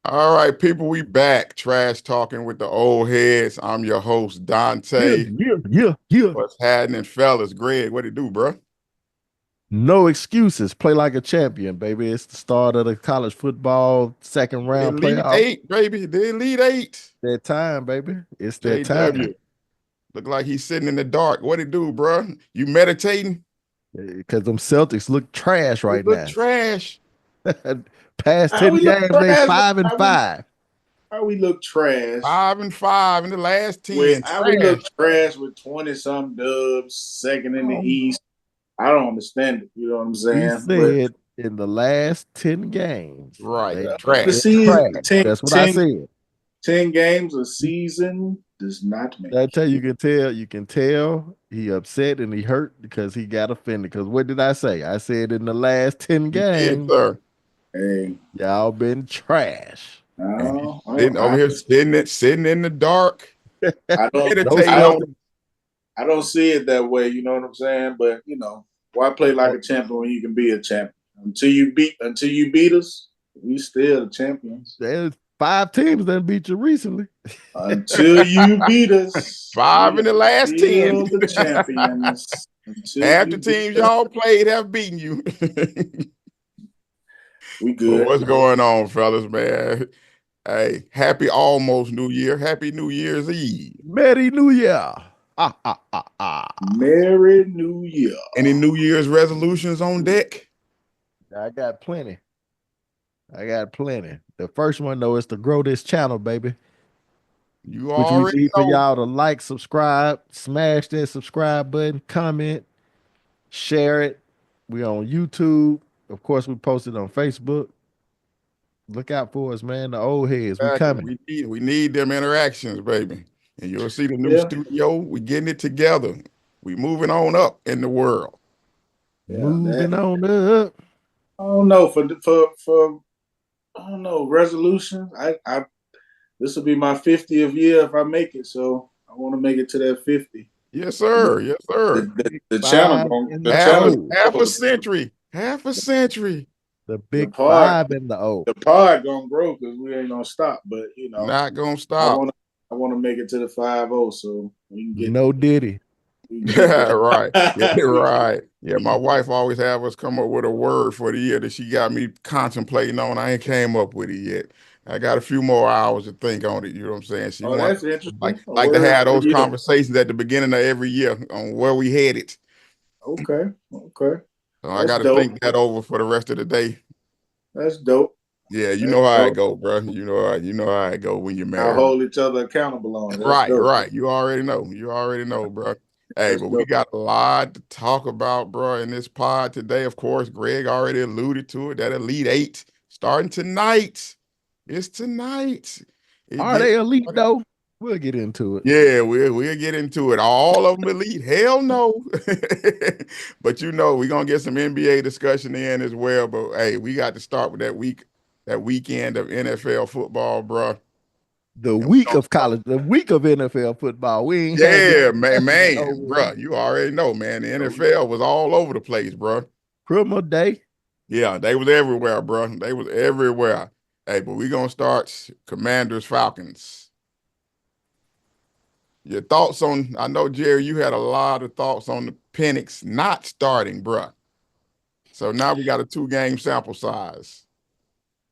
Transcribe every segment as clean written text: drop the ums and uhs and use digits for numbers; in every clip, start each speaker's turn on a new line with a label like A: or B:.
A: All right, people, we back. Trash talking with the old heads. I'm your host,
B: Yeah,
A: Dante.
B: yeah, yeah, yeah.
A: What's happening, fellas? Greg, what it do, bro?
B: No excuses. Play like a champion, baby. It's the start of the college football second round
A: Elite
B: playoff.
A: Eight, baby. The Elite Eight.
B: That time, baby. It's that time.
A: JW. Look like he's sitting in the dark. What it do, bro? You meditating?
B: Because them Celtics look trash
A: They
B: right
A: look
B: now.
A: trash.
B: Past
C: How
B: 10
C: we look
B: games, they
C: trash?
B: 5-5.
C: How we look trash?
A: 5-5 in the last
C: With
A: 10.
C: how we look
A: Trash.
C: trash with 20 some dubs, second in the
B: Um,
C: East. I don't understand it. You know what I'm
B: we
C: saying? But
B: said in the last 10 games,
A: Right.
B: they
C: the
A: Trash.
C: season,
B: trash.
C: 10,
B: That's what I
C: 10,
B: said.
C: 10 games a season does not make.
B: I tell you can tell he upset and he hurt because he got offended. Because what did I say? I said in the last 10
A: You did,
B: games,
A: sir.
C: Hey,
B: y'all been trash.
A: And he's
C: no,
A: sitting over here, sitting in the dark,
C: I don't,
B: No
A: meditating
C: I
A: on
C: don't,
B: Celtics.
C: I don't see it that way. You know what I'm saying? But why play like a champion when you can be a champion? Until you beat us, we still the champions.
B: There's 5 teams that beat you recently.
C: Until you beat us,
A: five
C: we
A: in the
C: are
A: last 10.
C: still the champions. Until
A: Half the
C: you beat
A: teams
C: us,
A: y'all played have beaten you.
C: we
A: But
C: good.
A: what's going on, fellas, man? Hey, happy almost New Year. Happy New Year's Eve.
B: Merry New Year. Ah, ah, ah, ah.
C: Merry New Year.
A: Any New Year's resolutions on deck?
B: I got plenty. I got plenty. The first one, though, is to grow this channel, baby,
A: You
B: which we
A: already
B: need for
A: know.
B: y'all to like, subscribe, smash that subscribe button, comment, share it. We on YouTube. Of course, we posted on Facebook. Look out for us, man. The old heads. We
A: Exactly.
B: coming.
A: We need them interactions, baby. And you'll see the new
C: Yeah,
A: studio. We getting it together. We moving on up in the world.
C: yeah. That
B: Moving on up.
C: I don't know for I don't know resolution. I this will be my 50th year if I make it. So I want to make it to that 50.
A: Yes,
C: The,
A: sir. Yes, sir.
C: the channel
B: Five
C: going
B: in
C: the
B: the
A: Half a
C: channel
B: O.
A: half a
C: grow.
A: century. Half a century.
B: The
C: The
B: big
C: pod
B: five in the O.
C: the pod gonna grow because we ain't gonna stop. But
A: Not gonna
C: I
A: stop.
C: want to I want to make it to the 50 so
B: No Diddy.
C: we can get
A: Yeah, right. Yeah,
C: that.
A: right. Yeah, my wife always have us come up with a word for the year that she got me contemplating on. I ain't came up with it yet. I got a few more hours to think on it. You know what I'm saying? She
C: Oh,
A: want
C: that's
A: like
C: interesting. A
A: like to
C: word
A: have
C: for the
A: those
C: year.
A: conversations at the beginning of every year on where we headed.
C: Okay, okay,
A: So I
C: that's
A: got to
C: dope.
A: think that over for the rest of the day.
C: That's dope.
A: Yeah, you
C: That's
A: know how it
C: dope.
A: go, bro. You know how it go when you're
C: I'll
A: married.
C: hold each other accountable on it. That's
A: Right,
C: dope.
A: right. You already know. You already know, bro. Hey,
C: That's
A: but we
C: dope.
A: got a lot to talk about, bro, in this pod today. Of course, Greg already alluded to it. That Elite Eight starting tonight. It's tonight. It
B: Are
A: gets
B: they elite
A: started.
B: though? We'll get into it.
A: Yeah, we'll get into it. All of them elite. Hell no. But we're gonna get some NBA discussion in as well. But hey, we got to start with that weekend of NFL football, bro.
B: The
A: And we
B: week
A: gonna
B: of college, the week of NFL football. We ain't had this
A: Yeah, man,
B: discussion yet. Oh,
A: man, bro, you already know, man. The
C: So,
A: NFL was all over the place, bro.
B: Criminal Day.
A: Yeah, they was everywhere, bro. They was everywhere. Hey, but we gonna start Commanders Falcons. Your thoughts on? I know Jerry, you had a lot of thoughts on the Penix not starting, bro. So now we got a 2 game sample size.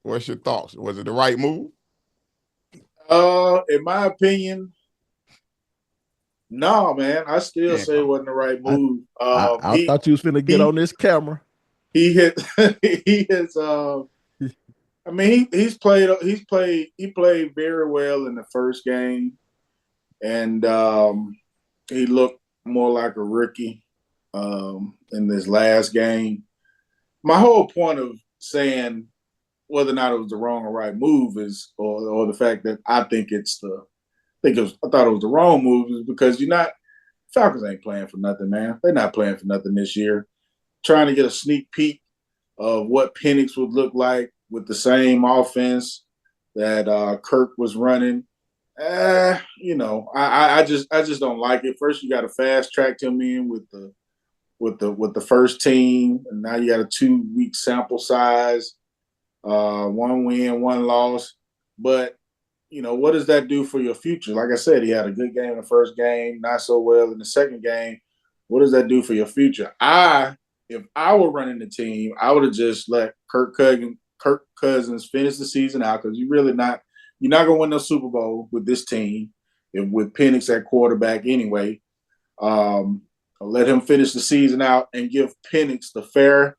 A: What's your thoughts? Was it the right move?
C: in my opinion, no, man. I still
A: Yeah,
C: say it wasn't the right
B: I,
C: move.
B: I thought you was finna get
C: He
B: on this camera.
C: he hit he has. I mean, he played very well in the first game, and he looked more like a rookie in this last game. My whole point of saying whether or not it was the wrong or right move is, or the fact that I thought it was the wrong move is because Falcons ain't playing for nothing, man. They're not playing for nothing this year. Trying to get a sneak peek of what Penix would look like with the same offense that Kirk was running. I just don't like it. First, you got to fast track him in with the first team, and now you got a 2 week sample size, one win, one loss. But what does that do for your future? Like I said, he had a good game in the first game, not so well in the second game. What does that do for your future? If I were running the team, I would have just let Kirk Cousins finish the season out because you're not gonna win no Super Bowl with this team with Penix at quarterback anyway. Let him finish the season out and give Penix the fair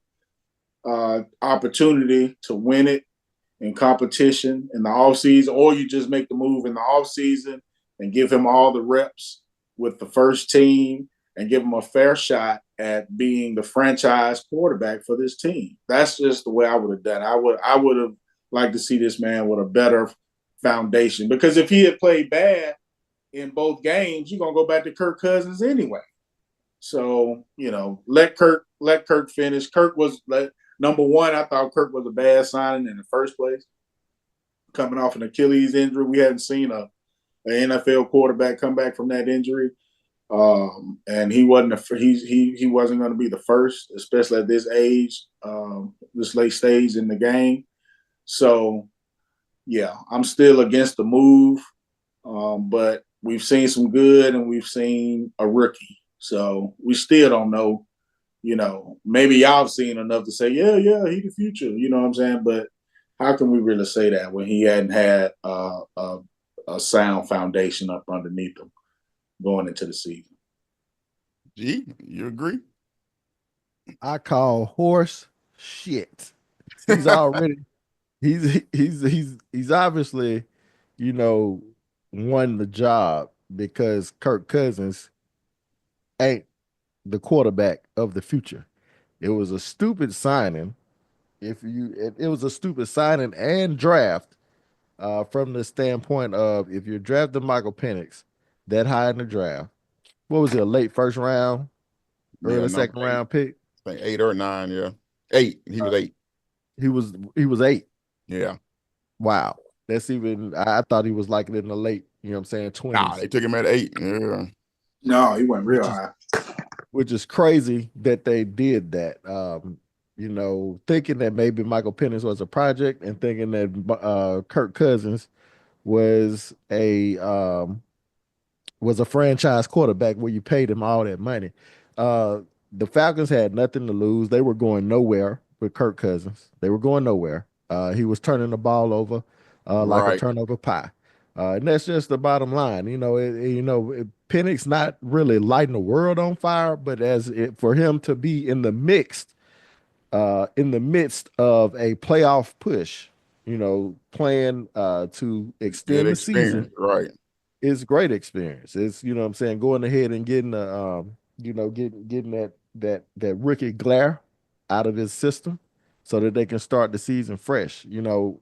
C: opportunity to win it in competition in the offseason, or you just make the move in the offseason and give him all the reps with the first team and give him a fair shot at being the franchise quarterback for this team. That's just the way I would have done. I would have liked to see this man with a better foundation, because if he had played bad in both games, you're gonna go back to Kirk Cousins anyway. So, let Kirk finish. Number one, I thought Kirk was a bad signing in the first place. Coming off an Achilles injury, we hadn't seen an NFL quarterback come back from that injury, and he wasn't going to be the first, especially at this age, this late stage in the game. So, yeah, I'm still against the move, but we've seen some good and we've seen a rookie, so we still don't know. Maybe y'all have seen enough to say, yeah, he's the future. You know what I'm saying? But how can we really say that when he hadn't had a sound foundation up underneath him going into the season?
A: G, you agree?
B: I call horse shit. He's already he's obviously, you know, won the job because Kirk Cousins ain't the quarterback of the future. It was a stupid signing. It was a stupid signing and draft from the standpoint of if you're drafting Michael Penix that high in the draft, what was it, a late first round,
A: Yeah,
B: early
A: number
B: second
A: eight.
B: round pick?
A: I think 8 or 9. Yeah, 8. He was 8.
B: He was eight.
A: Yeah.
B: Wow. That's even I thought he was like in the late, what I'm saying,
A: Nah,
B: 20s,
A: they took him at 8. Yeah.
C: No, he went real
B: which is
C: high.
B: which is crazy that they did that. Thinking that maybe Michael Penix was a project and thinking that Kirk Cousins was a franchise quarterback where you paid him all that money. Uh, the Falcons had nothing to lose. They were going nowhere with Kirk Cousins. They were going nowhere. He was turning the ball over like a
A: Right.
B: turnover pie. And that's just the bottom line. Penix not really lighting the world on fire, but for him to be in the midst of a playoff push, playing to
A: Good
B: extend the season
A: experience. Right.
B: it's great experience. It's what I'm saying, going ahead and getting the getting that rookie glare out of his system so that they can start the season fresh.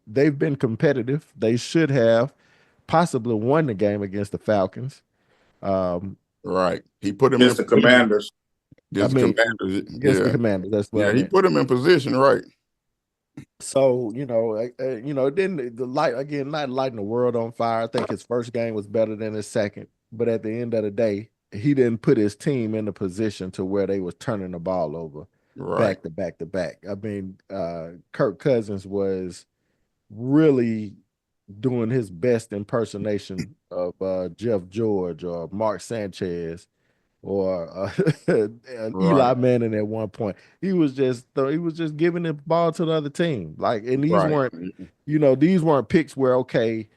B: They've been competitive. They should have possibly won the game against the Falcons. Um,
A: Right. He put him in
C: Against the
A: position.
C: Commanders.
B: I
A: Against the
B: mean,
A: Commanders.
B: against the
A: Yeah.
B: Commanders, that's what I
A: Yeah, he
B: meant.
A: put him in position. Right.
B: So then the light again, not lighting the world on fire. I think his first game was better than his second, but at the end of the day, he didn't put his team in a position to where they was turning the ball over
A: Right.
B: back to back to back. I mean, Kirk Cousins was really doing his best impersonation of Jeff George or Mark Sanchez or
A: Right.
B: Eli Manning at one point. He was just giving the ball to the other team. Like, and
A: Right.
B: these weren't picks where the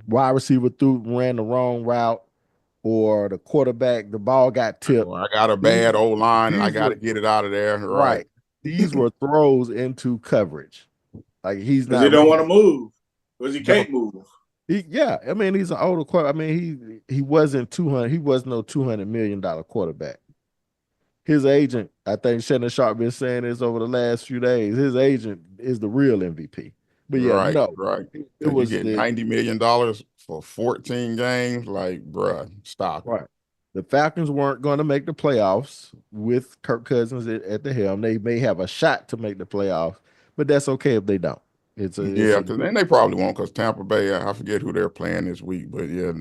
B: wide receiver ran the wrong route or the quarterback the ball got tipped.
A: Well, I got a
B: These
A: bad old line and I
B: these
A: got to
B: were
A: get it out of there. Right.
B: right. These were throws into coverage. Like he's
C: Because he
B: not
C: don't want
B: ready.
C: to move. Because he
B: No,
C: can't move.
B: yeah. I mean, he's an older quarterback. I mean, he wasn't 200. He was no $200 million quarterback. His agent, I think Shannon Sharp been saying this over the last few days. His agent is the real MVP. But yeah,
A: Right.
B: no,
A: Right.
B: it
A: Because you
B: was
A: get
B: the
A: $90 million for 14 games. Like, bruh, stop it.
B: right. The Falcons weren't going to make the playoffs with Kirk Cousins at the helm. They may have a shot to make the playoffs, but that's okay if they don't. It's
A: Yeah,
B: a
A: because then they probably won't because Tampa Bay, I forget who they're playing this week, but yeah,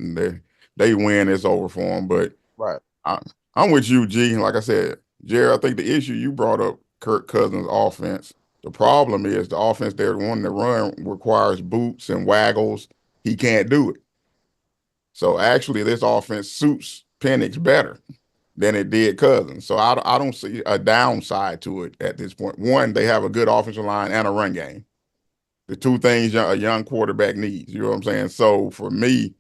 A: they win, it's over for them. But
B: right.
A: I, I'm with you, G. Like I said, Jerry, I think the issue you brought up, Kirk Cousins' offense. The problem is the offense they're wanting to run requires boots and waggles. He can't do it. So actually, this offense suits Penix better than it did Cousins. So I don't see a downside to it at this point. One, they have a good offensive line and a run game. The two things a young quarterback needs. You know what I'm saying? So for me,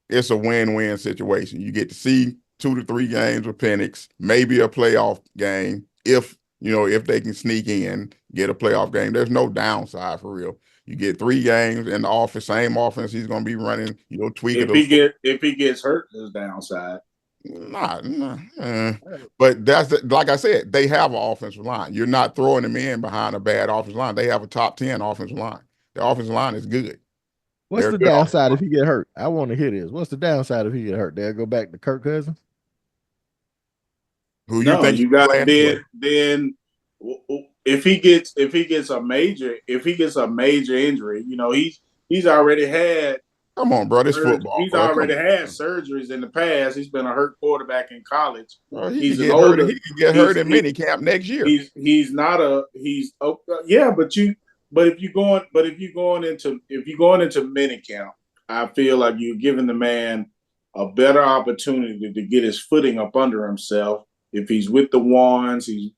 A: it's a win-win situation. You get to see 2 to 3 games with Penix, maybe a playoff game if they can sneak in, get a playoff game. There's no downside for real. You get 3 games in the office, same offense he's going to be running, tweak it.
C: If he gets hurt, there's downside.
A: Nah. But like I said, they have an offensive line. You're not throwing them in behind a bad offensive line. They have a top 10 offensive line. The offensive line is good.
B: What's the downside if he get hurt? I want to hear this. What's the downside if he get hurt? They'll go back to Kirk Cousins.
A: Who you think
C: you got then if he gets a major injury, he's already had.
A: Come on, bro. This football.
C: He's already had surgeries in the past. He's been a hurt quarterback in college.
A: He can get hurt in minicamp next year.
C: He's not a he's yeah, but if you're going into minicamp, I feel like you're giving the man a better opportunity to get his footing up under himself. If he's with the ones, he's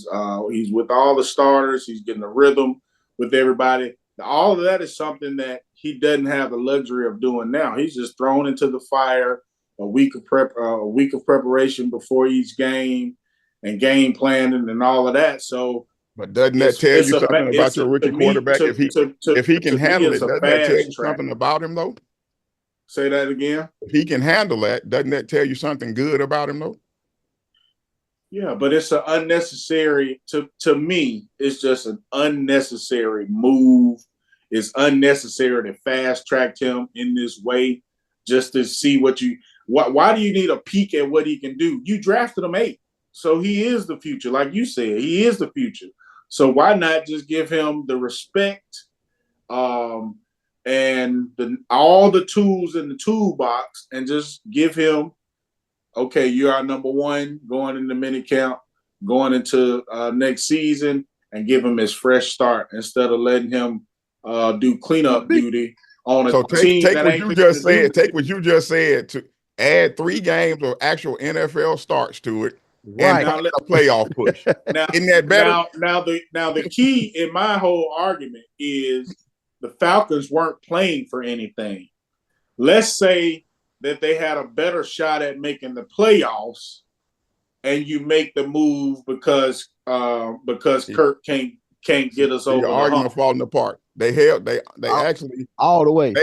C: with all the starters. He's getting a rhythm with everybody. All of that is something that he doesn't have the luxury of doing now. He's just thrown into the fire a week of preparation before each game and game planning and all of that. So,
A: but doesn't that tell you something about your rookie quarterback? If he can handle it, doesn't that tell you something about him though?
C: Say that again.
A: If he can handle that, doesn't that tell you something good about him though?
C: Yeah, but it's an unnecessary to me. It's just an unnecessary move. It's unnecessary to fast track him in this way just to see why do you need a peek at what he can do? You drafted him 8. So he is the future. Like you said, he is the future. So why not just give him the respect and all the tools in the toolbox and just give him, okay, you're our number 1 going into minicamp, going into next season, and give him his fresh start instead of letting him do cleanup duty on a team.
A: Take what you just said. Take what you just said to add 3 games of actual NFL starts to it, right? And a playoff push.
C: Now,
A: isn't that better?
C: Now the key in my whole argument is the Falcons weren't playing for anything. Let's say that they had a better shot at making the playoffs, and you make the move because Kirk can't get us over.
A: Your argument falling apart. They actually
B: all the way.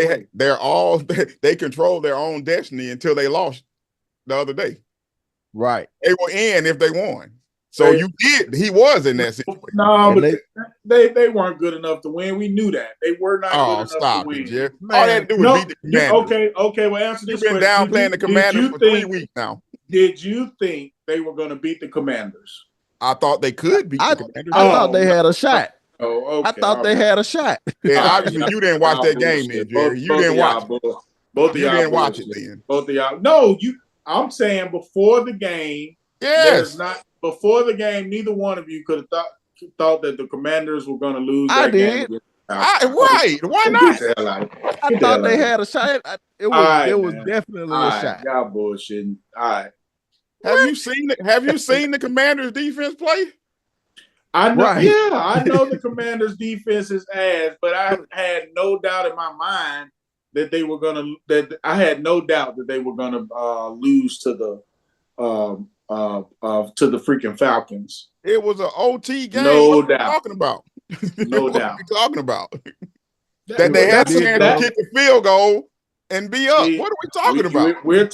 A: They control their own destiny until they lost the other day.
B: Right.
A: They were in if they won. So he was in that situation.
C: No, but they weren't good enough to win. We knew that. They were not good enough to win.
A: Jeff. All they had to do was beat the Commanders.
C: Okay, well, answer this
A: question. You've been downplaying the Commanders for 3 weeks now.
C: Did you think they were going to beat the Commanders?
A: I thought they could beat the Commanders.
B: I thought they had a shot.
C: Oh, okay.
B: I thought they had a shot.
A: Yeah, obviously you didn't watch that game then, Jerry. You didn't watch it.
C: Both of y'all
A: didn't watch it then.
C: Both of y'all. No, I'm saying before the game.
A: Yes.
C: Before the game, neither one of you could have thought that the Commanders were going to lose that
B: game.
A: Right. Why not?
B: I thought they had a shot. It was definitely a shot.
C: Y'all bullshitting. All right.
A: Have you seen the Commanders defense play?
C: I know. Right. Yeah, I know the Commanders defense is ass, but I had no doubt in my mind that they were going to. That I had no doubt that they were going to lose to the freaking Falcons.
A: It was an OT game.
C: No doubt.
A: Talking about.
C: No doubt.
A: What are we talking about? That they had a chance to kick the field goal and be up. What are we talking about? You're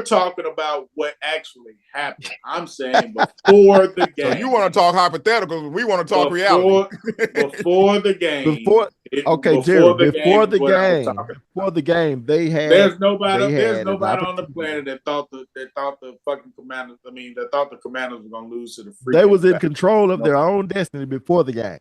A: talking about what actually happened. I'm saying before the game. So you want to talk hypotheticals? We want to talk reality.
C: Before the game.
B: Before the game, they had.
C: There's nobody on the planet that thought the fucking Commanders. That thought the Commanders were going to lose to the freaking.
B: They was in control of their own destiny before the game.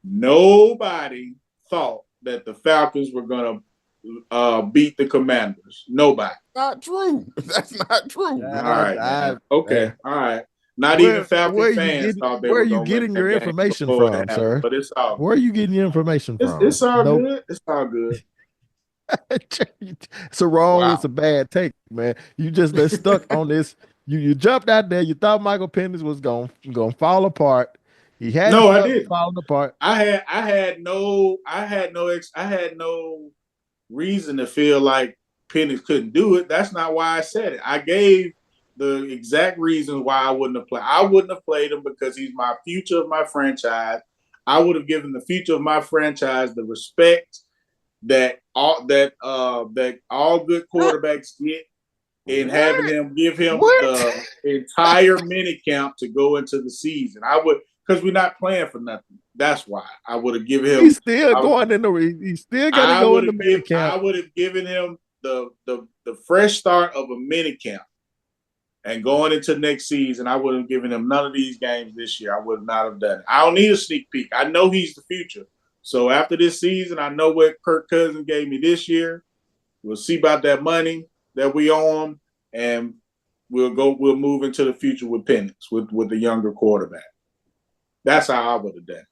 C: Nobody thought that the Falcons were going to beat the Commanders. Nobody.
A: Not true. That's not true.
C: All right. Okay. All right. Not even Falcon fans thought they
B: where are
C: were
B: you
C: going to win
B: getting
C: that
B: your
C: game
B: information
C: before it
B: from,
C: happened.
B: sir?
C: But it's all
B: Where are
C: good.
B: you getting your information from?
C: It's all
B: Nope.
C: good. It's all good.
B: It's a wrong,
A: Wow.
B: it's a bad take, man. You just been stuck on this. You jumped out there. You thought Michael Penix was gonna fall apart. He hadn't
C: No, I didn't.
B: fallen apart.
C: I had no reason to feel like Penix couldn't do it. That's not why I said it. I gave the exact reasons why I wouldn't have played. I wouldn't have played him because he's my future of my franchise. I would have given the future of my franchise the respect that all good quarterbacks get, and having
B: What?
C: him give him
B: What?
C: the entire mini camp to go into the season. I would, because we're not playing for nothing. That's why I would have given him.
B: He's still going in the. He's still gonna
C: I
B: go
C: would
B: in the
C: have give. I
B: minicamp.
C: would have given him the fresh start of a mini camp, and going into next season, I would have given him none of these games this year. I would not have done it. I don't need a sneak peek. I know he's the future. So after this season, I know what Kirk Cousins gave me this year. We'll see about that money that we owe him, and we'll move into the future with Penix, with the younger quarterback. That's how I would have done it.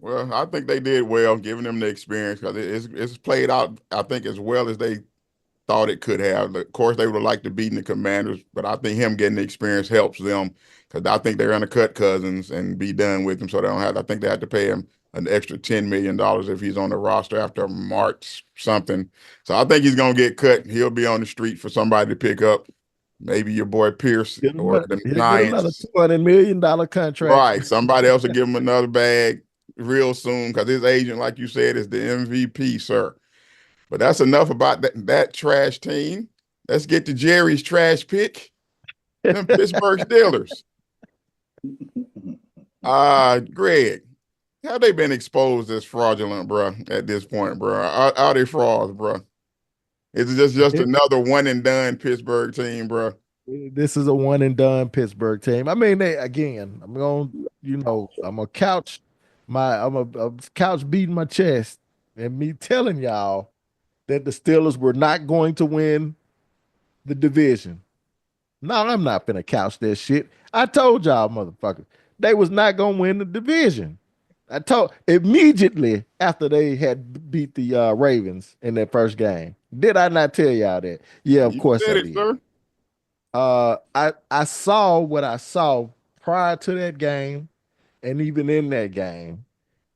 A: Well, I think they did well, giving them the experience because it's played out, I think, as well as they thought it could have. Of course, they would have liked to beat the Commanders, but I think him getting the experience helps them because I think they're going to cut Cousins and be done with him. So they don't have. I think they have to pay him an extra $10 million if he's on the roster after March something. So I think he's going to get cut. He'll be on the street for somebody to pick up. Maybe your boy Pierce or the
B: He'll get another
A: Giants.
B: $200 million contract.
A: Right. Somebody else will give him another bag real soon because his agent, like you said, is the MVP, sir. But that's enough about that trash team. Let's get to Jerry's trash pick. Them Pittsburgh Steelers. Greg, have they been exposed as fraudulent, bro, at this point, bro? Are they frauds, bro? Is it just another one and done Pittsburgh team, bro?
B: This is a one and done Pittsburgh team. I mean, I'm gonna couch beating my chest and me telling y'all that the Steelers were not going to win the division. No, I'm not gonna couch that shit. I told y'all, motherfuckers, they was not gonna win the division. I told immediately after they had beat the Ravens in their first game. Did I not tell y'all that? Yeah, of
A: You
B: course
A: said
B: I
A: it,
B: did.
A: sir.
B: I saw what I saw prior to that game, and even in that game,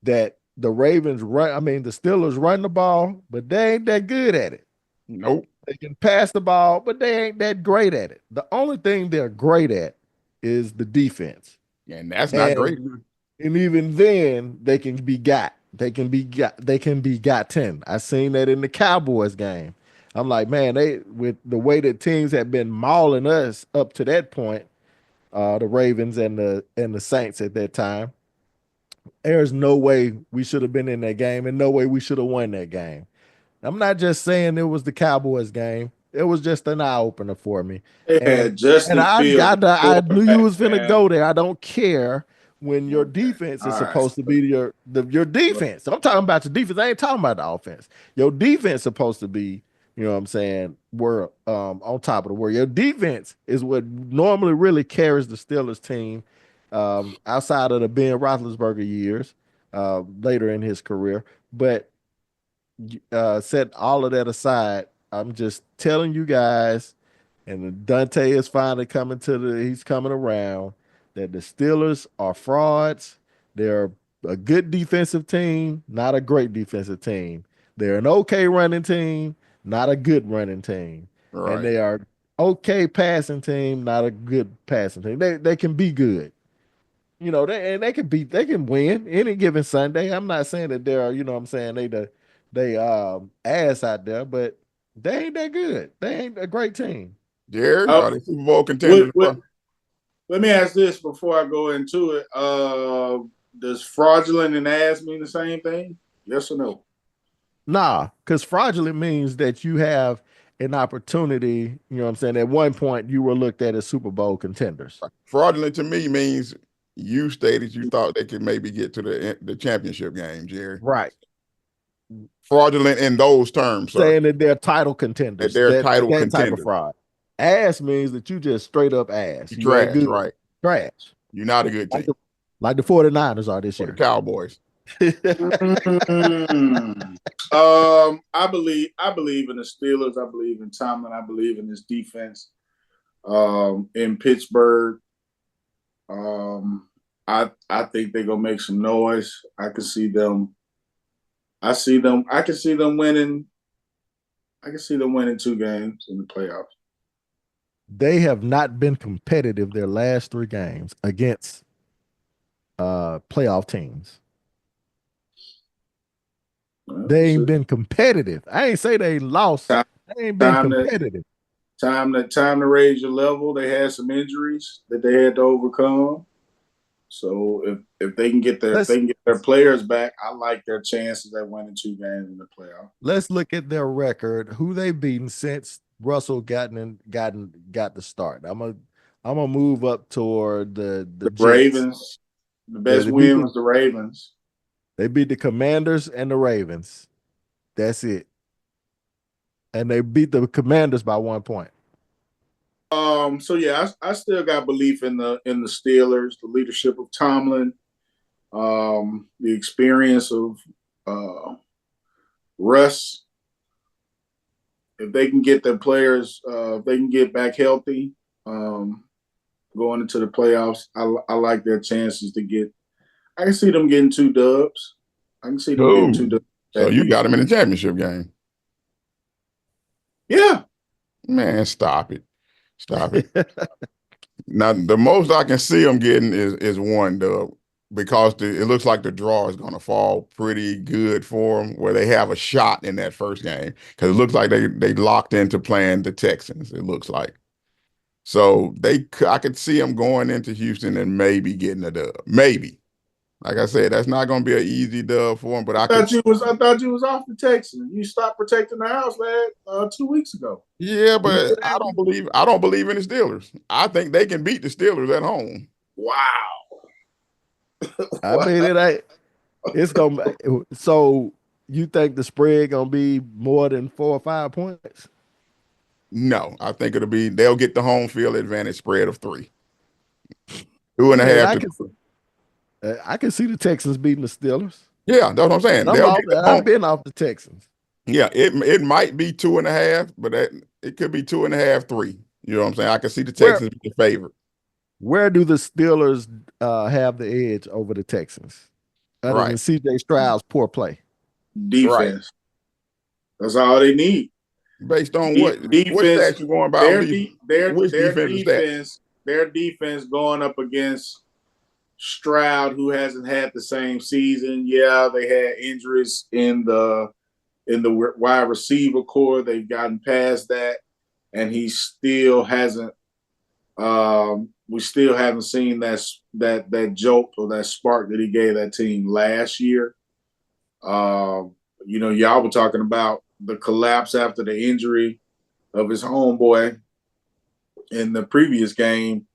B: that the Ravens run. I mean, the Steelers run the ball, but they ain't that good at it.
A: Nope.
B: They can pass the ball, but they ain't that great at it. The only thing they're great at is the defense,
A: And that's not great.
B: and even then, they can be got. They can be got. They can be gotten. I seen that in the Cowboys game. I'm like, man, they with the way that teams have been mauling us up to that point, the Ravens and the Saints at that time. There's no way we should have been in that game, and no way we should have won that game. I'm not just saying it was the Cowboys game. It was just an eye opener for me.
C: They
B: And
C: had Justin Fields,
B: I knew you
C: quarterback,
B: was finna
C: man.
B: go there. I don't care when your
C: Okay.
B: defense is
C: All right.
B: supposed to be your defense. I'm talking about your defense. I ain't talking about the offense. Your defense supposed to be, you know what I'm saying, we're on top of the world. Your defense is what normally really carries the Steelers team outside of the Ben Roethlisberger years later in his career. But set all of that aside, I'm just telling you guys, and Dante is finally he's coming around, that the Steelers are frauds. They're a good defensive team, not a great defensive team. They're an okay running team, not a good running team. And
A: Right.
B: they are okay passing team, not a good passing team. They can be good. They can win any given Sunday. I'm not saying that they're, you know what I'm saying, they ass out there, but they ain't that good. They ain't a great team.
A: Jerry,
C: Uh,
A: are they Super Bowl
C: what,
A: contenders,
C: what,
A: bro?
C: let me ask this before I go into it. Does fraudulent and ass mean the same thing? Yes or no?
B: Nah, because fraudulent means that you have an opportunity, you know what I'm saying? At one point you were looked at as Super Bowl contenders.
A: Fraudulent to me means you stated you thought they could maybe get to the championship game, Jerry.
B: Right.
A: Fraudulent in those terms, sir.
B: Saying that they're title
A: That
B: contenders.
A: they're title
B: That type of
A: contenders.
B: fraud. Ass means that you just straight up ass.
A: You
B: You ain't
A: trash,
B: good.
A: right?
B: Trash.
A: You're not a good
B: Like
A: team.
B: the 49ers are this
A: Or the
B: year.
A: Cowboys.
C: I believe in the Steelers. I believe in Tomlin. I believe in his defense. In Pittsburgh, I think they're gonna make some noise. I can see them. I can see them winning. I can see them winning 2 games in the playoffs.
B: They have not been competitive their last 3 games against playoff teams.
C: Well,
B: They ain't been competitive. I ain't say they lost.
C: Time,
B: They ain't been
C: time to
B: competitive.
C: time to raise your level. They had some injuries that they had to overcome. So if they can get their players back, I like their chances at winning 2 games in the playoff.
B: Let's look at their record. Who they beaten since Russell got the start. I'm gonna move up toward the Jets.
C: Ravens. The best win was the Ravens.
B: They beat the Commanders and the Ravens. That's it. And they beat the Commanders by 1 point.
C: So yeah, I still got belief in the Steelers, the leadership of Tomlin, the experience of Russ. If they can get their players, if they can get back healthy, going into the playoffs, I like their chances to get. I can see them getting 2 dubs. I can see them getting 2 dubs.
A: So you got them in the championship game?
C: Yeah.
A: Man, stop it. Stop it. Now, the most I can see them getting is 1 dub because it looks like the draw is going to fall pretty good for them where they have a shot in that first game because it looks like they locked into playing the Texans, it looks like. So I could see them going into Houston and maybe getting a dub. Maybe. Like I said, that's not going to be an easy dub for them. But I thought you
C: was off the Texans. You stopped protecting the house, lad, 2 weeks ago.
A: Yeah, but I don't believe in the Steelers. I think they can beat the Steelers at home.
C: Wow.
B: I mean, it ain't. It's gonna. So you think the spread gonna be more than 4 or 5 points?
A: No, I think they'll get the home field advantage spread of 3. 2.5.
B: I can see the Texans beating the Steelers.
A: Yeah, that's what I'm saying.
B: I've been off the Texans.
A: Yeah, it might be 2.5, but it could be 2.5, 3. You know what I'm saying? I can see the Texans be the favorite.
B: Where do the Steelers have the edge over the Texans? Other than CJ Stroud's poor play.
C: Defense. Right. That's all they need.
A: Based on what stats you going by?
C: Their defense going up against Stroud, who hasn't had the same season. Yeah, they had injuries in the wide receiver core. They've gotten past that, and he still hasn't. We still haven't seen that jolt or that spark that he gave that team last year. Y'all were talking about the collapse after the injury of his homeboy in the previous game.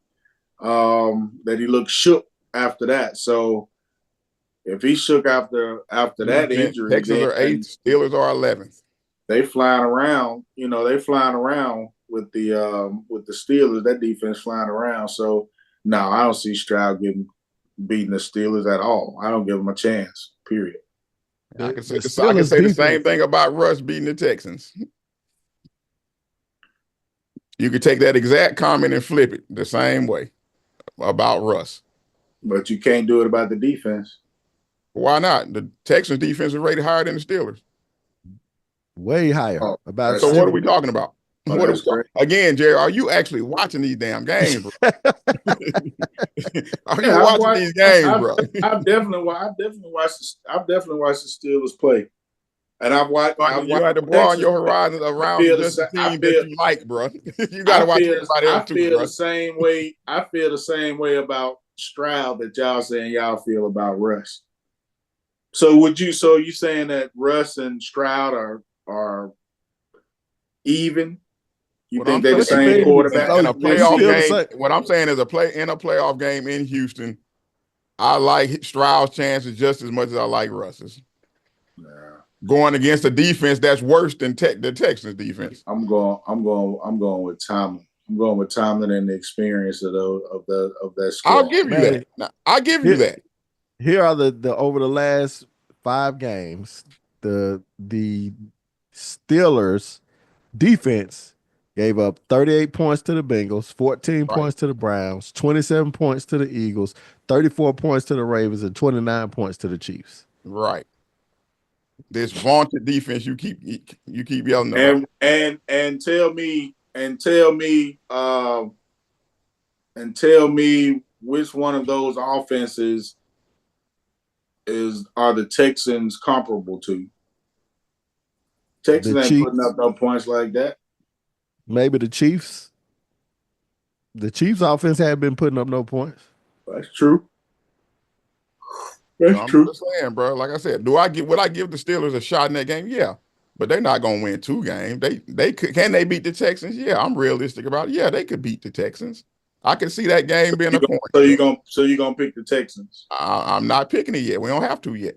C: That he looked shook after that. So if he shook after that injury,
A: Texans are 8th, Steelers are 11th.
C: They flying around. They flying around with the Steelers. That defense flying around. So no, I don't see Stroud beating the Steelers at all. I don't give them a chance. Period.
A: I can say the same thing about Russ beating the Texans. You could take that exact comment and flip it the same way about Russ.
C: But you can't do it about the defense.
A: Why not? The Texans defense is rated higher than the Steelers.
B: Way higher.
A: So what are we talking about? Again, Jerry, are you actually watching these damn games, bro? Are you watching these games, bro?
C: I've definitely watched the Steelers play. And I've watched.
A: You had to broaden your horizons around just the team that you like, bro. You got to watch everybody else too, bro.
C: I feel the same way about Stroud that y'all saying y'all feel about Russ. So you saying that Russ and Stroud are even? You think they're the same quarterback
A: in a playoff game? What I'm saying is in a playoff game in Houston, I like Stroud's chances just as much as I like Russ's. Yeah. Going against a defense that's worse than the Texans defense.
C: I'm going with Tomlin. I'm going with Tomlin and the experience of that
A: I'll
C: squad.
A: give you
B: Man,
A: that. I'll give you that.
B: here are the over the last 5 games, the Steelers defense gave up 38 points to the Bengals, 14
A: Right.
B: points to the Browns, 27 points to the Eagles, 34 points to the Ravens, and 29 points to the Chiefs.
A: Right. This vaunted defense you keep yelling about.
C: And tell me which one of those offenses are the Texans comparable to? Texans
B: The
C: ain't putting
B: Chiefs,
C: up no points like that.
B: maybe the Chiefs. The Chiefs offense had been putting up no points.
C: That's true. That's
A: I'm
C: true.
A: just saying, bro. Like I said, would I give the Steelers a shot in that game? Yeah. But they're not gonna win 2 games. They could, can they beat the Texans? Yeah, I'm realistic about it. Yeah, they could beat the Texans. I can see that game being a coin flip.
C: So you're gonna pick the Texans?
A: I'm not picking it yet. We don't have to yet.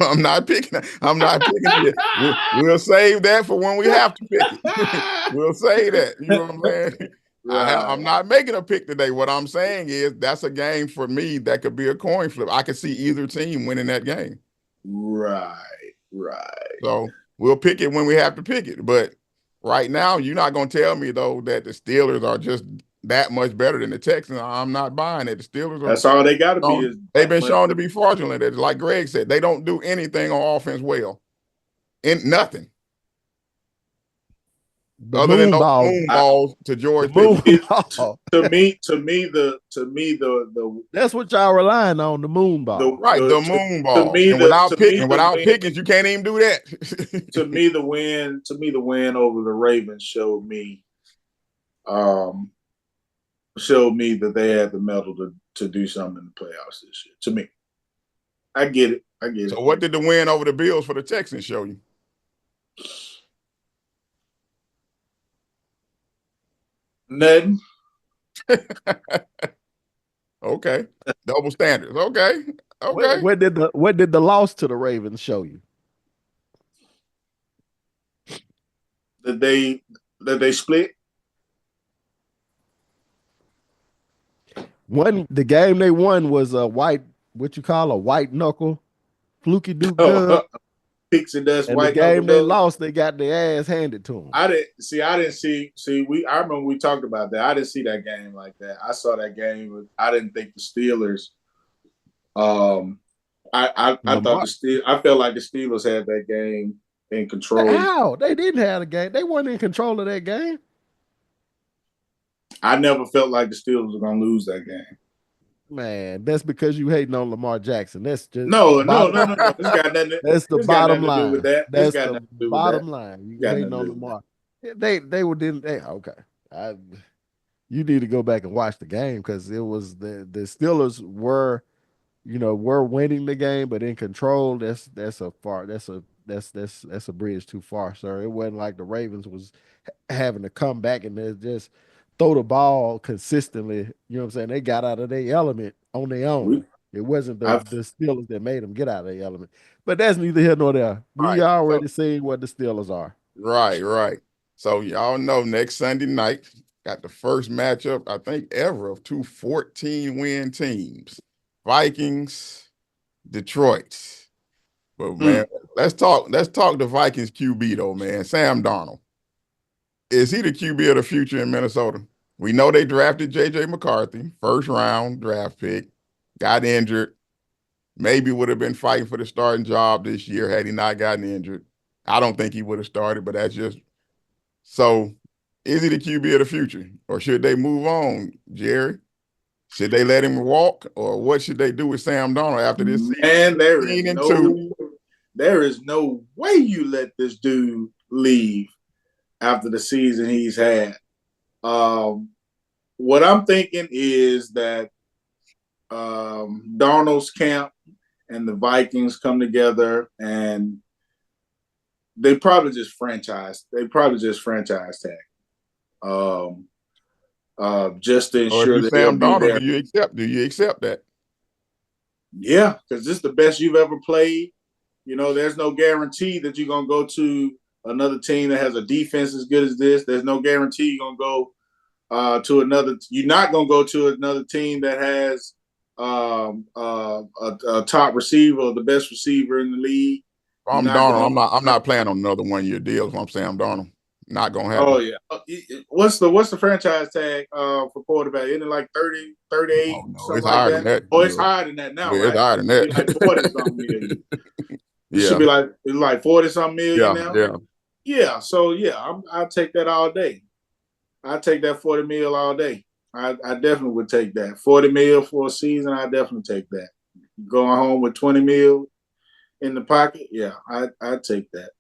A: I'm not picking. I'm not picking it yet. We'll save that for when we have to pick it. We'll say that. You know what I'm saying? I'm not making a pick today. What I'm saying is that's a game for me that could be a coin flip. I could see either team winning that game.
C: Right.
A: So we'll pick it when we have to pick it. But right now, you're not going to tell me, though, that the Steelers are just that much better than the Texans. I'm not buying it. The Steelers
C: That's all they got to be.
A: They've been shown to be fraudulent. Like Greg said, they don't do anything on offense well. Nothing. Other than those moon balls to George Pickens.
C: To me,
B: that's what y'all relying on, the moon ball.
A: The moon ball. And without Pickens, you can't even do that.
C: to me, the win over the Ravens showed me that they had the mettle to do something in the playoffs this year. To me. I get it.
A: So what did the win over the Bills for the Texans show you?
C: Nothing.
A: Okay. Double standards. Okay.
B: What did the loss to the Ravens show you?
C: That they split?
B: The game they won was a white knuckle, fluky Duke dub.
C: Pixie dust.
B: And the game they lost, they got their ass handed to them.
C: I didn't see. I remember we talked about that. I didn't see that game like that. I saw that game. I didn't think the Steelers. I felt like the Steelers had that game in control.
B: How? They didn't have the game. They weren't in control of that game.
C: I never felt like the Steelers were gonna lose that game.
B: Man, that's because you hating on Lamar Jackson. That's just
C: no. This got nothing.
B: That's the bottom line.
C: With that.
B: That's the bottom line. You hating on Lamar. They didn't. Okay. You need to go back and watch the game because it was the Steelers were winning the game, but in control. That's a bridge too far, sir. It wasn't like the Ravens was having to come back and just throw the ball consistently. You know what I'm saying? They got out of their element on their own. It wasn't the Steelers that made them get out of their element. But that's neither here nor there. We already seen what the Steelers are.
A: Right. So y'all know next Sunday night, got the first matchup, I think, ever of 2 14-win teams. Vikings, Detroit. But man, let's talk the Vikings QB though, man. Sam Darnold. Is he the QB of the future in Minnesota? We know they drafted J.J. McCarthy, first-round draft pick, got injured. Maybe would have been fighting for the starting job this year had he not gotten injured. I don't think he would have started, but that's just – so is he the QB of the future? Or should they move on, Jerry? Should they let him walk? Or what should they do with Sam Darnold after this season?
C: And there is no way you let this dude leave after the season he's had. What I'm thinking is that Darnold's camp and the Vikings come together and they probably just franchise tag. Just to ensure that
A: Sam Darnold, do you accept that?
C: Yeah, because this is the best you've ever played. There's no guarantee that you're gonna go to another team that has a defense as good as this. There's no guarantee you're gonna go to another. You're not gonna go to another team that has a top receiver, the best receiver in the league. You're
A: I'm
C: not
A: Darnold.
C: gonna.
A: I'm not playing on another 1 year deal. If I'm Sam Darnold, not gonna
C: Oh
A: happen.
C: yeah. What's the franchise tag for quarterback? Isn't it like 30, 38,
A: Oh no,
C: something
A: it's
C: like
A: higher than
C: that?
A: that.
C: Oh, it's higher than that now,
A: Yeah, it's
C: right?
A: higher than
C: It should be like 40 something
A: that.
C: million. It should
A: Yeah,
C: be like it's like 40 something million
A: yeah,
C: now.
A: yeah.
C: Yeah. So yeah, I take that all day. I take that 40 mil all day. I definitely would take that 40 mil for a season. I definitely take that. Going home with 20 mil in the pocket, yeah, I take that.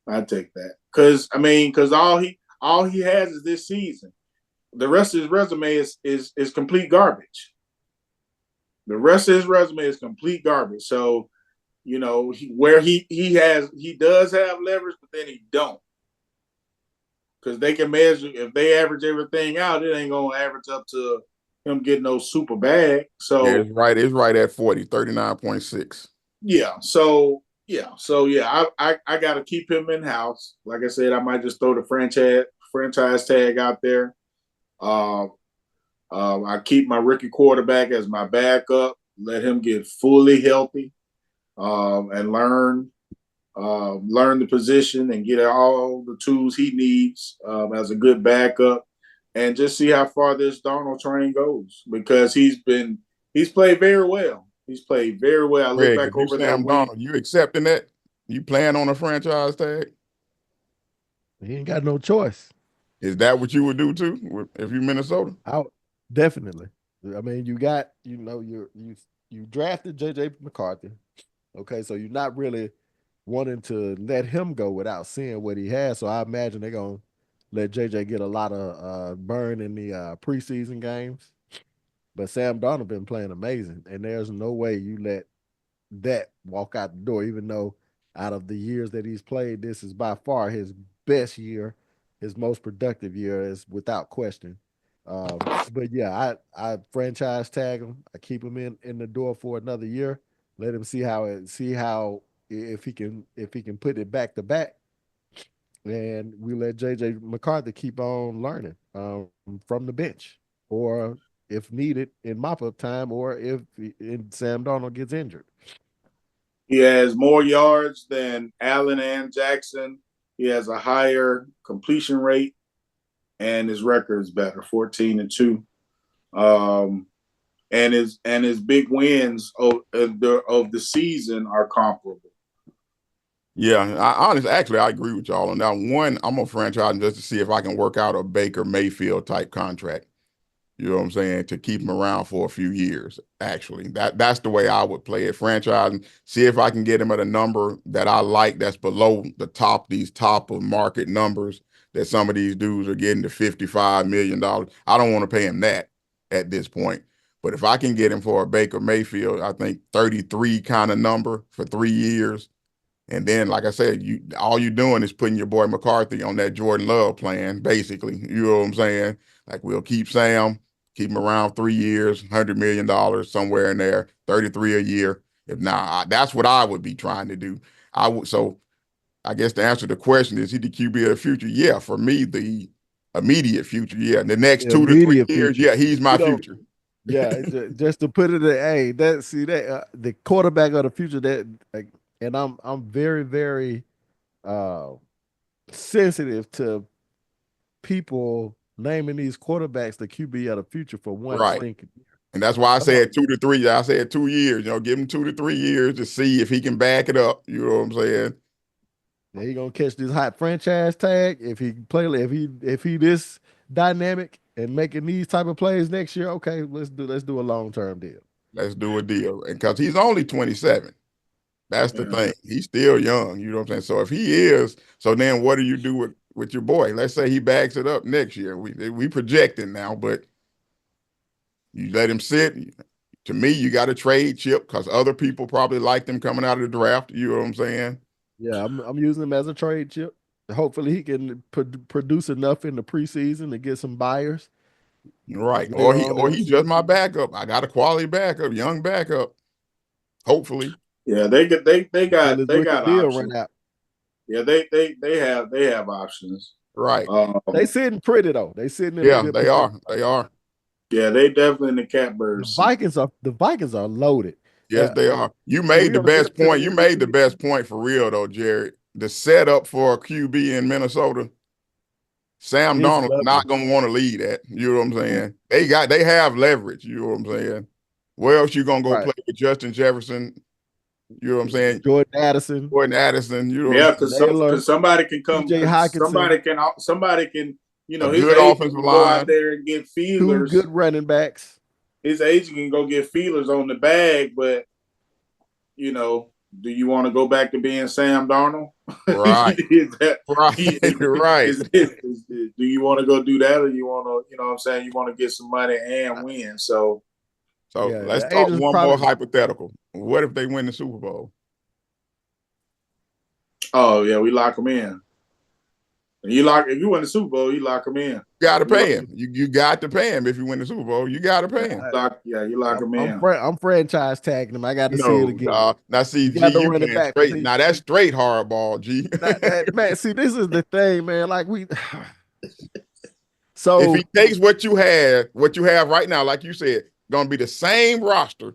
C: I take that because all he has is this season. The rest of his resume is complete garbage. The rest of his resume is complete garbage. So where he does have leverage, but then he don't because they can measure if they average everything out, it ain't gonna average up to him getting no super bag.
A: Yeah,
C: So
A: it's right. It's right at 40, 39.6.
C: yeah, I got to keep him in house. Like I said, I might just throw the franchise tag out there. Uh, I keep my rookie quarterback as my backup. Let him get fully healthy and learn the position and get all the tools he needs as a good backup, and just see how far this Darnold train goes because he's played very well. He's played very well. I look
A: Greg,
C: back
A: if you
C: over that
A: Sam
C: week.
A: Donald, you accepting that? You plan on a franchise tag?
B: He ain't got no choice.
A: Is that what you would do too if you Minnesota?
B: I definitely. I mean, you got you drafted JJ McCarthy. Okay, so you're not really wanting to let him go without seeing what he has. So I imagine they're gonna let JJ get a lot of burn in the preseason games. But Sam Darnold been playing amazing, and there's no way you let that walk out the door. Even though out of the years that he's played, this is by far his best year, his most productive year, is without question. But yeah, I franchise tag him. I keep him in the door for another year. Let him see how if he can put it back to back, and we let JJ McCarthy keep on learning from the bench, or if needed in mop up time, or if Sam Darnold gets injured.
C: He has more yards than Allen and Jackson. He has a higher completion rate, and his record is better, 14-2. Um, and his big wins of the season are comparable.
A: Yeah, actually, I agree with y'all on that. One, I'm gonna franchise him just to see if I can work out a Baker Mayfield type contract. You know what I'm saying? To keep him around for a few years. Actually, that's the way I would play it. Franchise and see if I can get him at a number that I like. That's below these top of market numbers that some of these dudes are getting to $55 million. I don't want to pay him that at this point. But if I can get him for a Baker Mayfield, I think 33 kind of number for 3 years. And then, like I said, all you doing is putting your boy McCarthy on that Jordan Love plan, basically. You know what I'm saying? Like we'll keep Sam, keep him around 3 years, $100 million somewhere in there, 33 a year. If not, that's what I would be trying to do. I would. So I guess to answer the question, is he the QB of the future? Yeah, for me, the immediate future. Yeah, the next
B: The
A: 2 to 3
B: immediate
A: years.
B: future.
A: Yeah, he's my
B: You know,
A: future.
B: yeah, just to put it in, hey, that see that the quarterback of the future that, and I'm very very uh sensitive to people naming these quarterbacks the QB of the future for one
A: Right.
B: stinking year.
A: And that's why I
B: Come on,
A: said 2 to 3. I said 2 years. Give him 2 to 3 years to see if he can back it up. You know what I'm saying?
B: now he gonna catch this hot franchise tag if he play if he this dynamic and making these type of plays next year. Okay, let's do a long term deal.
A: Let's do a deal. And because he's only 27. That's the
C: Yeah.
A: thing. He's still young. You know what I'm saying? So if he is, so then what do you do with your boy? Let's say he backs it up next year. We projecting now, but you let him sit. To me, you got to trade Chip because other people probably like him coming out of the draft. You know what I'm saying?
B: Yeah, I'm using him as a trade chip. Hopefully, he can produce enough in the preseason to get some buyers
A: Right. Or
B: later
A: he
B: on in
A: or
B: the
A: he's just my
B: season.
A: backup. I got a quality backup, young backup. Hopefully.
C: Yeah, they
B: Until his
C: they
B: rookie
C: got
B: deal run
C: options.
B: out.
C: Yeah, they have options.
A: Right.
B: They sitting pretty though. They sitting in a
A: Yeah,
B: good
A: they
B: position.
A: are. They are.
C: Yeah, they definitely in the catbird seat.
B: The Vikings are loaded.
A: Yes, they are. You
B: And
A: made
B: we
A: the
B: only
A: best
B: got to
A: point.
B: the
A: You made the
B: MVP.
A: best point for real though, Jared. The setup for a QB in Minnesota, Sam
B: It's
A: Darnold
B: lovely.
A: not gonna want to lead that. You know what I'm saying? They have leverage. You know what I'm saying? Where else you gonna go
B: Right.
A: play with Justin Jefferson? You know what I'm saying?
B: Jordan Addison,
A: Gordon Addison. You know what I'm
C: Yeah,
A: saying?
B: Naylor,
C: somebody can come,
B: TJ
C: because
B: Hawkinson,
C: somebody can,
A: A
C: his
A: good
C: agent
A: offensive
C: can go out
A: line.
C: there and get
B: two
C: feelers.
B: good running backs.
C: His agent can go get feelers on the bag, but do you want to go back to being Sam Darnold?
A: Right.
C: Is that
A: Right. Right.
C: do you want to go do that, or you want to, what I'm saying, you want to get some money and win? So,
A: So
B: Yeah,
A: let's
B: the
A: talk
B: agents
A: one more
B: probably
A: hypothetical. What if they win the Super Bowl?
C: oh yeah, we lock them in. If you win the Super Bowl, you lock them in.
A: You got to
C: You lock,
A: pay him. You got to pay him if you win the Super Bowl. You got to pay him.
C: you lock them in.
B: I'm franchise tagging them. I got to see it
A: No,
B: again.
A: now see,
B: You
A: G,
B: got to
A: you
B: run it
A: playing
B: back because
A: straight. Now that's straight hardball, G.
B: man. See, this is the thing, man. Like
A: If
B: so
A: he takes what you have right now, like you said, gonna be the same roster,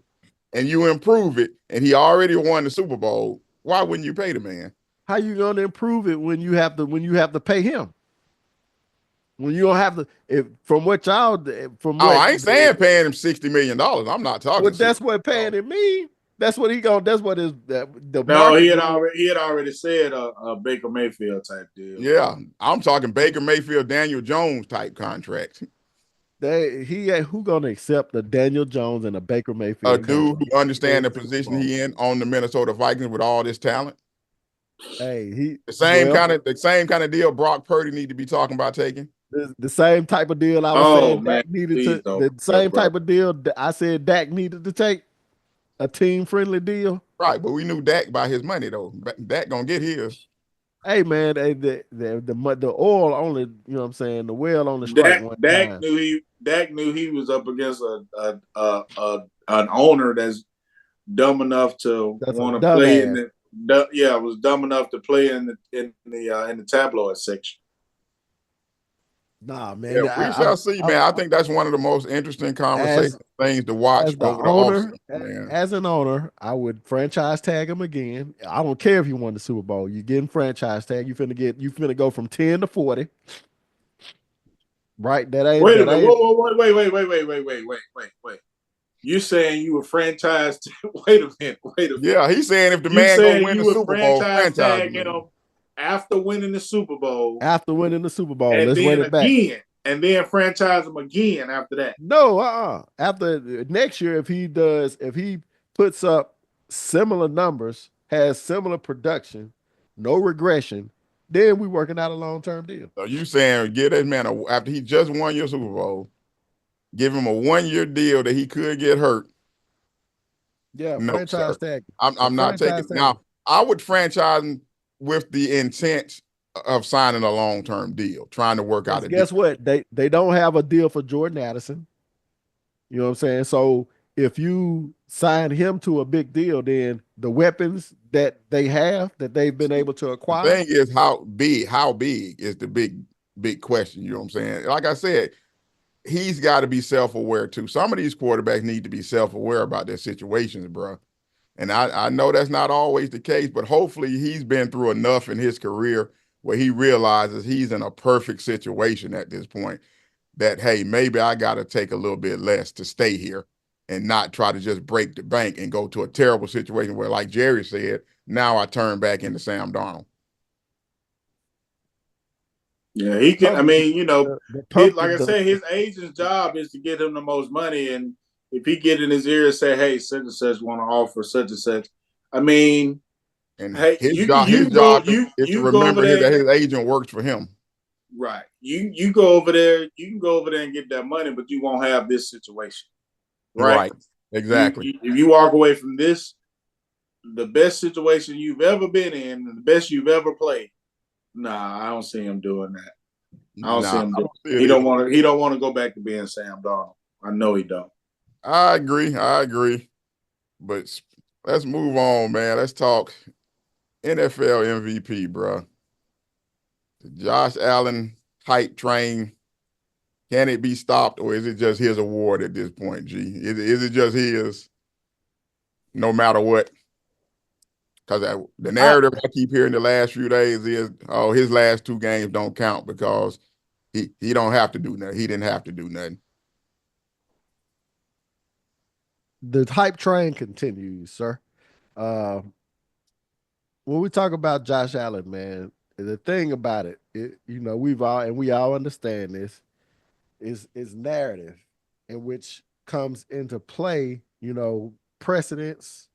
A: and you improve it, and he already won the Super Bowl, why wouldn't you pay the man?
B: how you gonna improve it when you have to pay him? When you don't have to, if from what y'all from
A: Oh,
B: what
A: I ain't saying paying him $60 million. I'm not talking
B: what
A: $60.
B: that's what paying it mean. That's what he going. That's what is the
C: No,
B: market going.
C: he had already said a Baker Mayfield type deal.
A: Yeah, I'm talking Baker Mayfield, Daniel Jones type contract.
B: Who gonna accept the Daniel Jones and a Baker
A: A
B: Mayfield
A: dude
B: contract?
A: who understands the position he in on the Minnesota Vikings with all this talent.
B: Hey, he
A: The
B: well
A: same kind of deal Brock Purdy need to be talking about taking.
B: the same type of deal I was
C: Oh
B: saying
C: man,
B: Dak needed
C: please
B: to
C: don't
B: the
C: bring
B: same
C: up Brock.
B: type of deal that I said Dak needed to take a team friendly deal.
A: Right, but we knew Dak by his money though. Dak gonna get his.
B: Hey man, the oil only what I'm saying the well only strike
C: Dak
B: one
C: Dak
B: time.
C: knew he Dak knew he was up against an owner that's dumb enough to
B: That's a
C: want to play in
B: dumbass.
C: the was dumb enough to play in the tabloid section.
B: Nah,
A: Yeah,
B: man.
A: we shall see, man. I think that's one of the most interesting conversation
B: As
A: things to watch
B: as the
A: over the
B: owner,
A: offseason, man.
B: as an owner, I would franchise tag him again. I don't care if you won the Super Bowl. You're getting franchise tag. You finna go from 10 to 40. Right?
C: Wait a minute.
B: That ain't
C: Wait. You're saying you were franchised? Wait a minute.
A: Yeah, he's saying if the
C: You
A: man gonna
C: saying
A: win
C: you
A: the
C: would
A: Super Bowl,
C: franchise
A: franchise the
C: tag
A: man.
C: him after winning the Super Bowl,
B: after winning the Super Bowl.
C: and
B: Let's run
C: then
B: it back.
C: again, and then franchise him again after that?
B: No, after next year, if he puts up similar numbers, has similar production, no regression, then we working out a long-term deal.
A: So you saying give that man after he just won your Super Bowl, give him a 1 year deal that he could get hurt.
B: Yeah,
A: No,
B: franchise
A: sir.
B: tag.
A: I'm not taking
B: Franchise tag.
A: now. I would franchise him with the intent of signing a long-term deal, trying to work out
B: Because
A: a deal.
B: guess what? They don't have a deal for Jordan Addison. You know what I'm saying? So if you sign him to a big deal, then the weapons that they have that they've been able to
A: The
B: acquire.
A: thing is how big is the big question. You know what I'm saying? Like I said, he's got to be self-aware too. Some of these quarterbacks need to be self-aware about their situations, bro. And I know that's not always the case, but hopefully he's been through enough in his career where he realizes he's in a perfect situation at this point that, hey, maybe I got to take a little bit less to stay here and not try to just break the bank and go to a terrible situation where, like Jerry said, now I turn back into Sam Darnold.
C: Yeah, he can. I
B: Oh,
C: mean,
B: the purpose.
C: like I said, his agent's job is to get him the most money, and if he get in his ear and say, "Hey, such and such want to offer such and such," I mean,
A: And
C: hey,
A: his
C: you can
A: job,
C: you
A: his
C: can go
A: job is to
C: you go over
A: remember
C: there,
A: that his agent works for him.
C: right? You go over there, you can go over there and get that money, but you won't have this situation, right?
A: Right. Exactly.
C: If you walk away from this, the best situation you've ever been in, and the best you've ever played. Nah, I don't see him doing that. I don't see
A: Nah,
C: him
A: I
C: doing.
A: don't see it
C: He don't
A: either.
C: want to. He don't want to go back to being Sam Darnold. I know he don't.
A: I agree. I agree. But let's move on, man. Let's talk NFL MVP, bro. The Josh Allen hype train, can it be stopped, or is it just his award at this point, G? Is it just his no matter what? Because the
B: I
A: narrative I keep hearing the last few days is, oh, his last two games don't count because he don't have to do nothing. He didn't have to do nothing.
B: The hype train continues, sir. Uh, when we talk about Josh Allen, man, the thing about it, we all understand this is narrative, in which comes into play, precedence,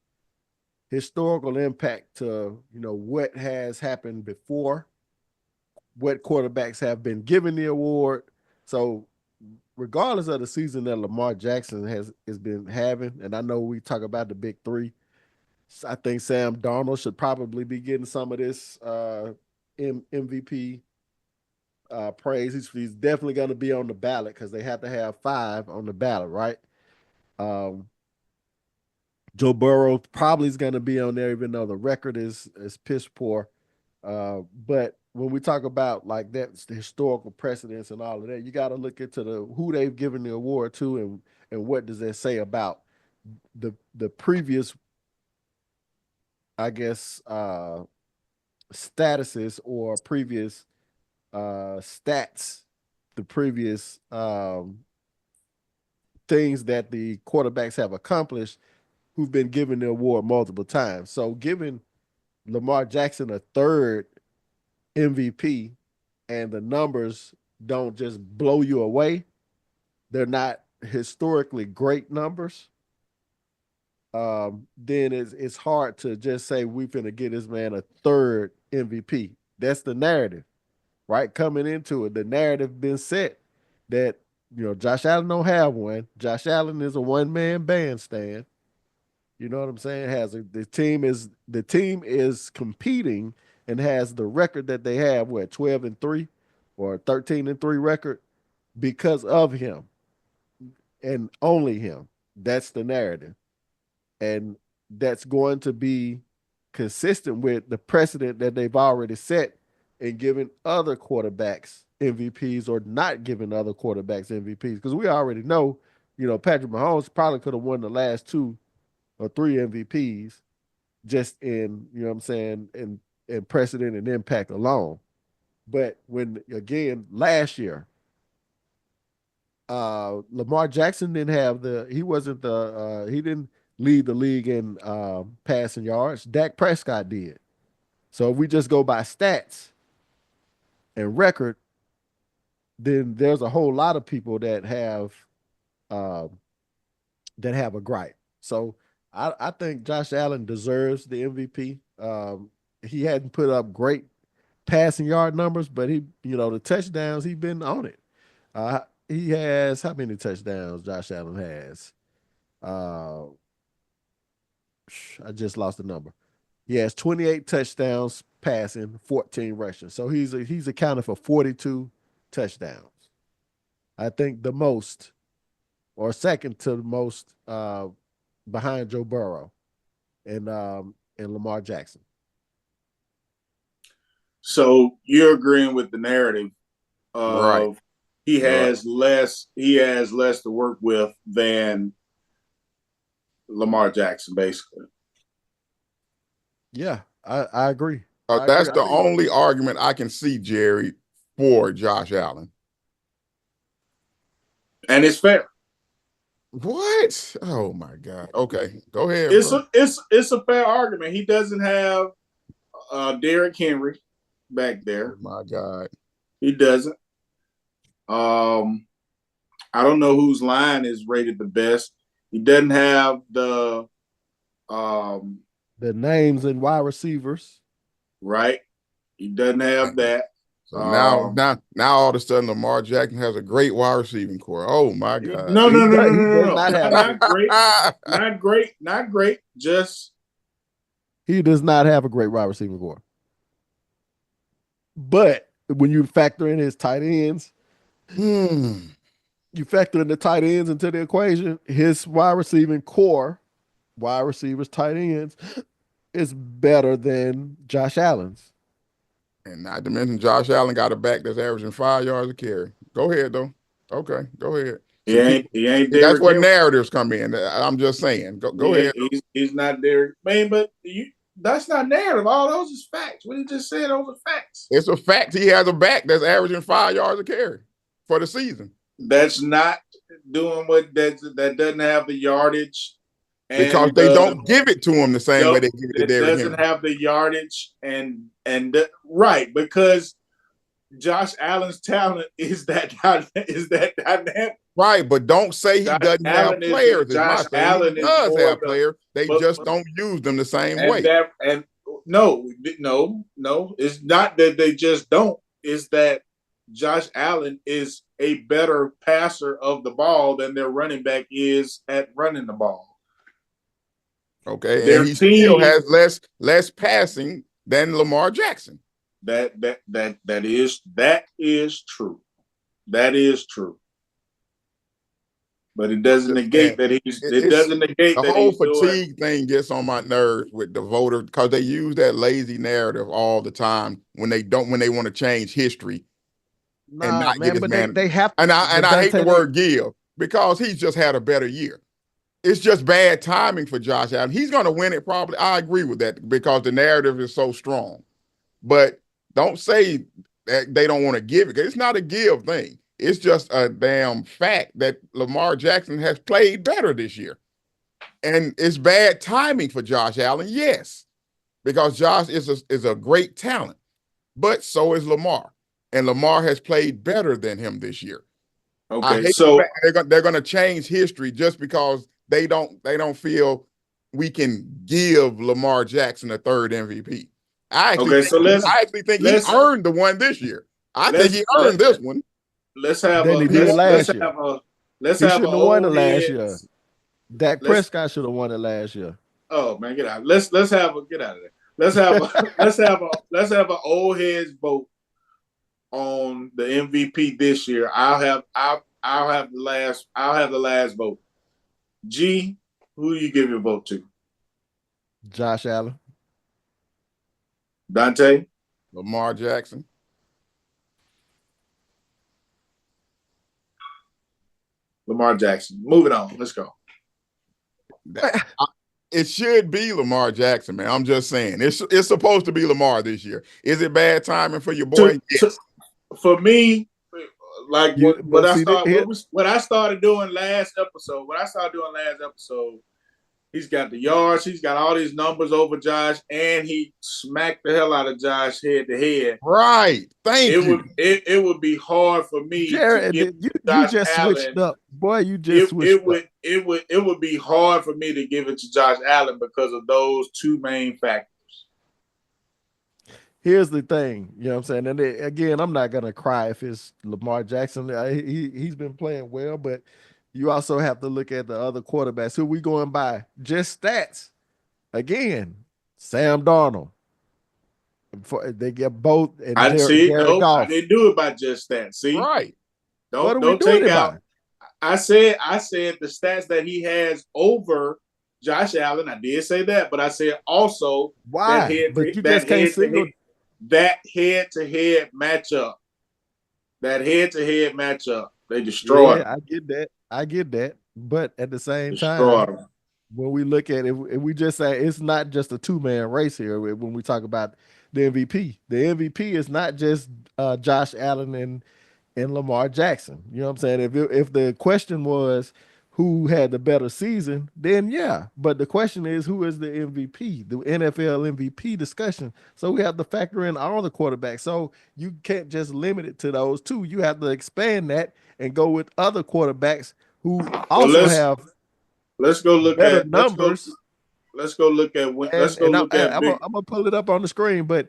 B: historical impact to what has happened before, what quarterbacks have been given the award. So regardless of the season that Lamar Jackson has been having, and I know we talk about the big three, I think Sam Darnold should probably be getting some of this MVP praise. He's definitely going to be on the ballot because they have to have 5 on the ballot, right? Um, Joe Burrow probably is going to be on there, even though the record is piss poor. But when we talk about like that, the historical precedence and all of that, you got to look into who they've given the award to, and what does that say about the previous, I guess, statuses or previous stats, the previous things that the quarterbacks have accomplished who've been given the award multiple times. So giving Lamar Jackson a third MVP and the numbers don't just blow you away, they're not historically great numbers, then it's hard to just say we finna get this man a third MVP. That's the narrative, right? Coming into it, the narrative been set that Josh Allen don't have one. Josh Allen is a one man bandstand. You know what I'm saying? The team is competing and has the record that they have, what, 12-3 or 13-3 record because of him and only him. That's the narrative. And that's going to be consistent with the precedent that they've already set in giving other quarterbacks MVPs or not giving other quarterbacks MVPs. Because we already know, Patrick Mahomes probably could have won the last 2 or 3 MVPs just in, what I'm saying, in precedent and impact alone. But when again last year, Lamar Jackson didn't have he wasn't he didn't lead the league in passing yards. Dak Prescott did. So if we just go by stats and record, then there's a whole lot of people uh, that have a gripe. So I think Josh Allen deserves the MVP. He hadn't put up great passing yard numbers, but the touchdowns, he's been on it. He has, how many touchdowns Josh Allen has? Uh, I just lost the number. He has 28 touchdowns passing, 14 rushing. So he's accounted for 42 touchdowns. I think the most, or second to the most, behind Joe Burrow and Lamar Jackson.
C: So you're agreeing with the narrative
A: Right.
C: of he
A: Right.
C: has less to work with than Lamar Jackson, basically.
B: Yeah, I agree. I agree.
A: That's
B: I
A: the
B: think
A: only argument I can see, Jerry, for Josh Allen.
C: And it's fair.
A: What? Oh my God. Okay, go ahead,
C: It's
A: bro.
C: a fair argument. He doesn't have Derrick Henry back
A: Oh
C: there.
A: my God.
C: He doesn't. I don't know whose line is rated the best. He doesn't have um,
B: the names and wide receivers.
C: right. He doesn't have that.
A: So now all of a sudden Lamar Jackson has a great wide receiving core. Oh my God.
C: No, no, no, no,
B: He
C: no, no,
B: does
C: no.
B: not have
C: Not great. Not great. Not great. Just
B: he does not have a great wide receiving core. But when you factor in his tight ends, you factor in the tight ends into the equation, his wide receiving core, wide receivers, tight ends, is better than Josh Allen's.
A: And not to mention, Josh Allen got a back that's averaging 5 yards a carry. Go ahead, though. Okay, go ahead.
C: He
A: See,
C: ain't
A: that's
C: Derrick
A: where
C: Henry.
A: narratives come in. I'm just saying. Go ahead.
C: He's not Derrick. Man, but that's not narrative. All those is facts. What he just said, those are facts.
A: It's a fact he has a back that's averaging 5 yards a carry for the season.
C: That's not doing what that doesn't have the yardage
A: Because
C: and
A: they don't give it to him the same way they give it to
C: it
A: Derrick
C: doesn't
A: Henry.
C: have the yardage and right, because Josh Allen's talent is that dynamic.
A: Right, but don't say he
C: Josh
A: doesn't have
C: Allen
A: players, is my
C: Josh
A: thing. He
C: Allen is
A: does
C: more
A: have players. They
C: but,
A: just don't use them the same
C: and
A: way.
C: that and no, it's not that they just don't. It's that Josh Allen is a better passer of the ball than their running back is at running the ball.
A: Okay, and
C: Their
A: he still
C: team
A: has less passing than Lamar Jackson.
C: that is true. That is true. But it doesn't negate that it doesn't negate
A: the
C: that
A: whole
C: he's doing.
A: fatigue thing gets on my nerves with the voter because they use that lazy narrative all the time when they want to change history and
B: Nah,
A: not get
B: man,
A: his
B: but
A: man.
B: they have to.
A: And
B: But
A: I hate the
B: Dante,
A: word give because he's just had a better year. It's just bad timing for Josh Allen. He's going to win it probably. I agree with that because the narrative is so strong. But don't say that they don't want to give it. It's not a give thing. It's just a damn fact that Lamar Jackson has played better this year. And it's bad timing for Josh Allen, yes, because Josh is a great talent, but so is Lamar. And Lamar has played better than him this year. I
C: Okay,
A: hate
C: so
A: the fact that they're going to change history just because they don't feel we can give Lamar Jackson a third MVP.
C: okay, so
A: I actually think he
C: let's
A: earned the one this year. I think
C: let's
A: he
C: let,
A: earned this one.
C: let's have
B: then
C: a
B: he did last year.
C: let's
B: He
C: have a
B: shouldn't have won it
C: old
B: last year.
C: heads.
B: Dak
C: Let's
B: Prescott should have won it last year.
C: oh man, get out. Let's have a get out of there. Let's have an old heads vote on the MVP this year. I'll have the last vote. G, who do you give your vote to?
B: Josh Allen.
C: Dante?
A: Lamar Jackson.
C: Lamar Jackson. Moving on. Let's go.
A: It should be Lamar Jackson, man. I'm just saying. It's supposed to be Lamar this year. Is it bad timing for your boy? Yes.
C: For me, like what I started doing last episode. He's got the yards. He's got all these numbers over Josh, and he smacked the hell out of Josh head to head.
A: Right. Thank you.
C: It would be hard for me
B: Jared,
C: to give
B: you
C: Josh
B: just
C: Allen.
B: Switched up. Boy, you just switched up.
C: It would be hard for me to give it to Josh Allen because of those two main factors.
B: Here's the thing, you know what I'm saying? And again, I'm not gonna cry if it's Lamar Jackson. He's been playing well, but you also have to look at the other quarterbacks. Who we going by? Just stats. Again, Sam Darnold. They get both and
C: I see.
B: Jared
C: Nope, I
B: Goff.
C: didn't do it by just that. See,
A: right?
C: Don't take out. By? I said the stats that he has over Josh Allen. I did say that, but I said also
B: why? But you just can't single
C: that head-to-head matchup. That head-to-head matchup, they destroyed.
B: Yeah, I get that. But at the same time, when we look at it, we just say it's not just a two-man race here. When we talk about the MVP, the MVP is not just Josh Allen and Lamar Jackson. You know what I'm saying? If the question was who had the better season, then yeah. But the question is who is the MVP, the NFL MVP discussion. So we have to factor in all the quarterbacks. So you can't just limit it to those two. You have to expand that and go with other quarterbacks who also have
C: let's go look
B: better
C: at
B: numbers.
C: Let's go look at
B: I'm gonna pull it up on the screen, but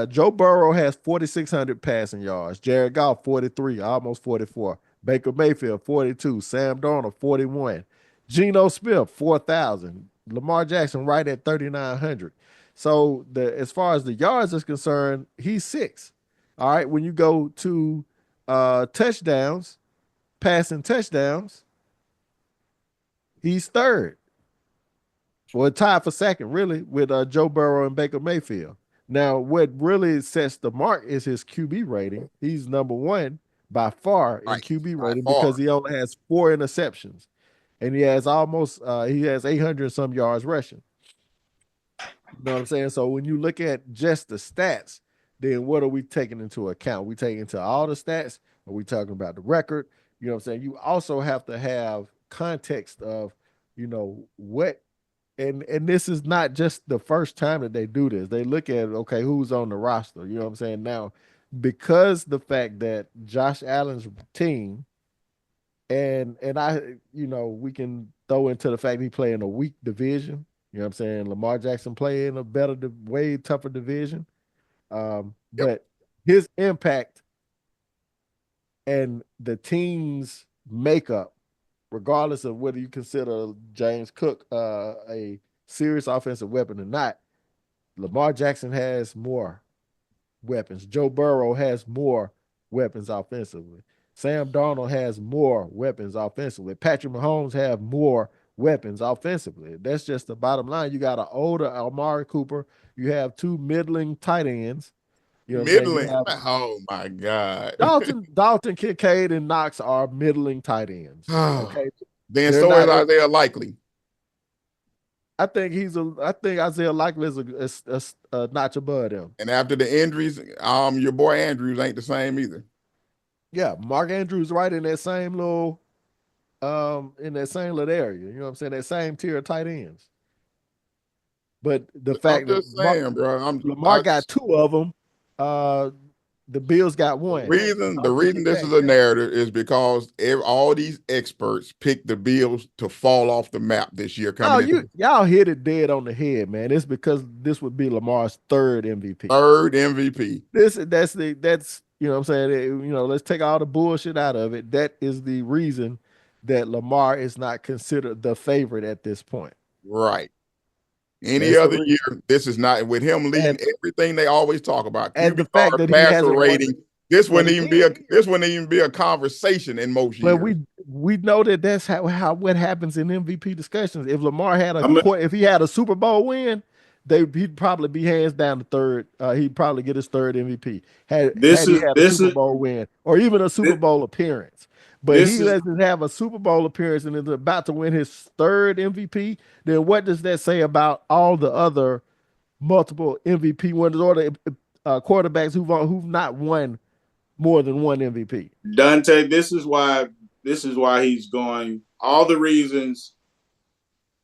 B: Joe Burrow has 4,600 passing yards. Jared Goff 43, almost 44. Baker Mayfield 42. Sam Darnold 41. Geno Smith 4,000. Lamar Jackson right at 3,900. So as far as the yards is concerned, he's 6. All right, when you go to touchdowns, passing touchdowns, he's 3rd. Well, tied for 2nd, really, with Joe Burrow and Baker Mayfield. Now, what really sets the mark is his QB rating. He's number one by far in
A: Right.
B: QB
A: By
B: rating
A: far.
B: because he only has 4 interceptions, and he has 800 some yards rushing. You know what I'm saying? So when you look at just the stats, then what are we taking into account? We taking into all the stats? Are we talking about the record? You know what I'm saying? You also have to have context of, what and this is not just the first time that they do this. They look at, okay, who's on the roster. You know what I'm saying? Now, because the fact that Josh Allen's team and we can throw into the fact he play in a weak division. You know what I'm saying? Lamar Jackson play in a way tougher division.
A: Yep.
B: But his impact and the team's makeup, regardless of whether you consider James Cook a serious offensive weapon or not, Lamar Jackson has more weapons. Joe Burrow has more weapons offensively. Sam Darnold has more weapons offensively. Patrick Mahomes have more weapons offensively. That's just the bottom line. You got an older Amari Cooper. You have two middling tight ends. You know what I'm saying? You
A: Middling.
B: have
A: Oh my God.
B: Dalton Kincaid and Knox are middling tight ends. Okay.
A: Then
B: They're
A: so is
B: not.
A: Isaiah Likely.
B: I think Isaiah Likely is a notch above them.
A: And after the injuries, your boy Andrews ain't the same either.
B: Yeah, Mark Andrews right in that same little area. You know what I'm saying? That same tier of tight ends. But the
A: I'm
B: fact that
A: just saying, bro.
B: Lamar got two of them, the Bills got one.
A: The
B: Dalton
A: reason this is
B: Kincaid.
A: a narrative is because all these experts picked the Bills to fall off the map this year
B: No,
A: coming into
B: y'all hit it dead on the head, man. It's because this would be Lamar's third MVP.
A: third MVP.
B: That's you know what I'm saying. Let's take all the bullshit out of it. That is the reason that Lamar is not considered the favorite at this point.
A: Right. Any
B: That's the
A: other
B: reason.
A: year, this is not with him leading
B: And
A: everything they always talk about.
B: and the
A: QBR,
B: fact that he
A: passer
B: hasn't won.
A: rating. This
B: But
A: wouldn't even be
B: again,
A: a conversation in most
B: but
A: years.
B: we know that that's how what happens in MVP discussions. If Lamar had
C: I'm
B: if he had a Super Bowl win, he'd probably be hands down the third. He'd probably get his third MVP
C: this
B: had he
C: is
B: had a
C: this
B: Super
C: is
B: Bowl win or even a Super
C: this,
B: Bowl appearance. But
C: this
B: he
C: is
B: doesn't have a Super Bowl appearance and is about to win his third MVP. Then what does that say about all the other multiple MVP winners or the quarterbacks who've not won more than one MVP?
C: Dante. This is why he's going. All the reasons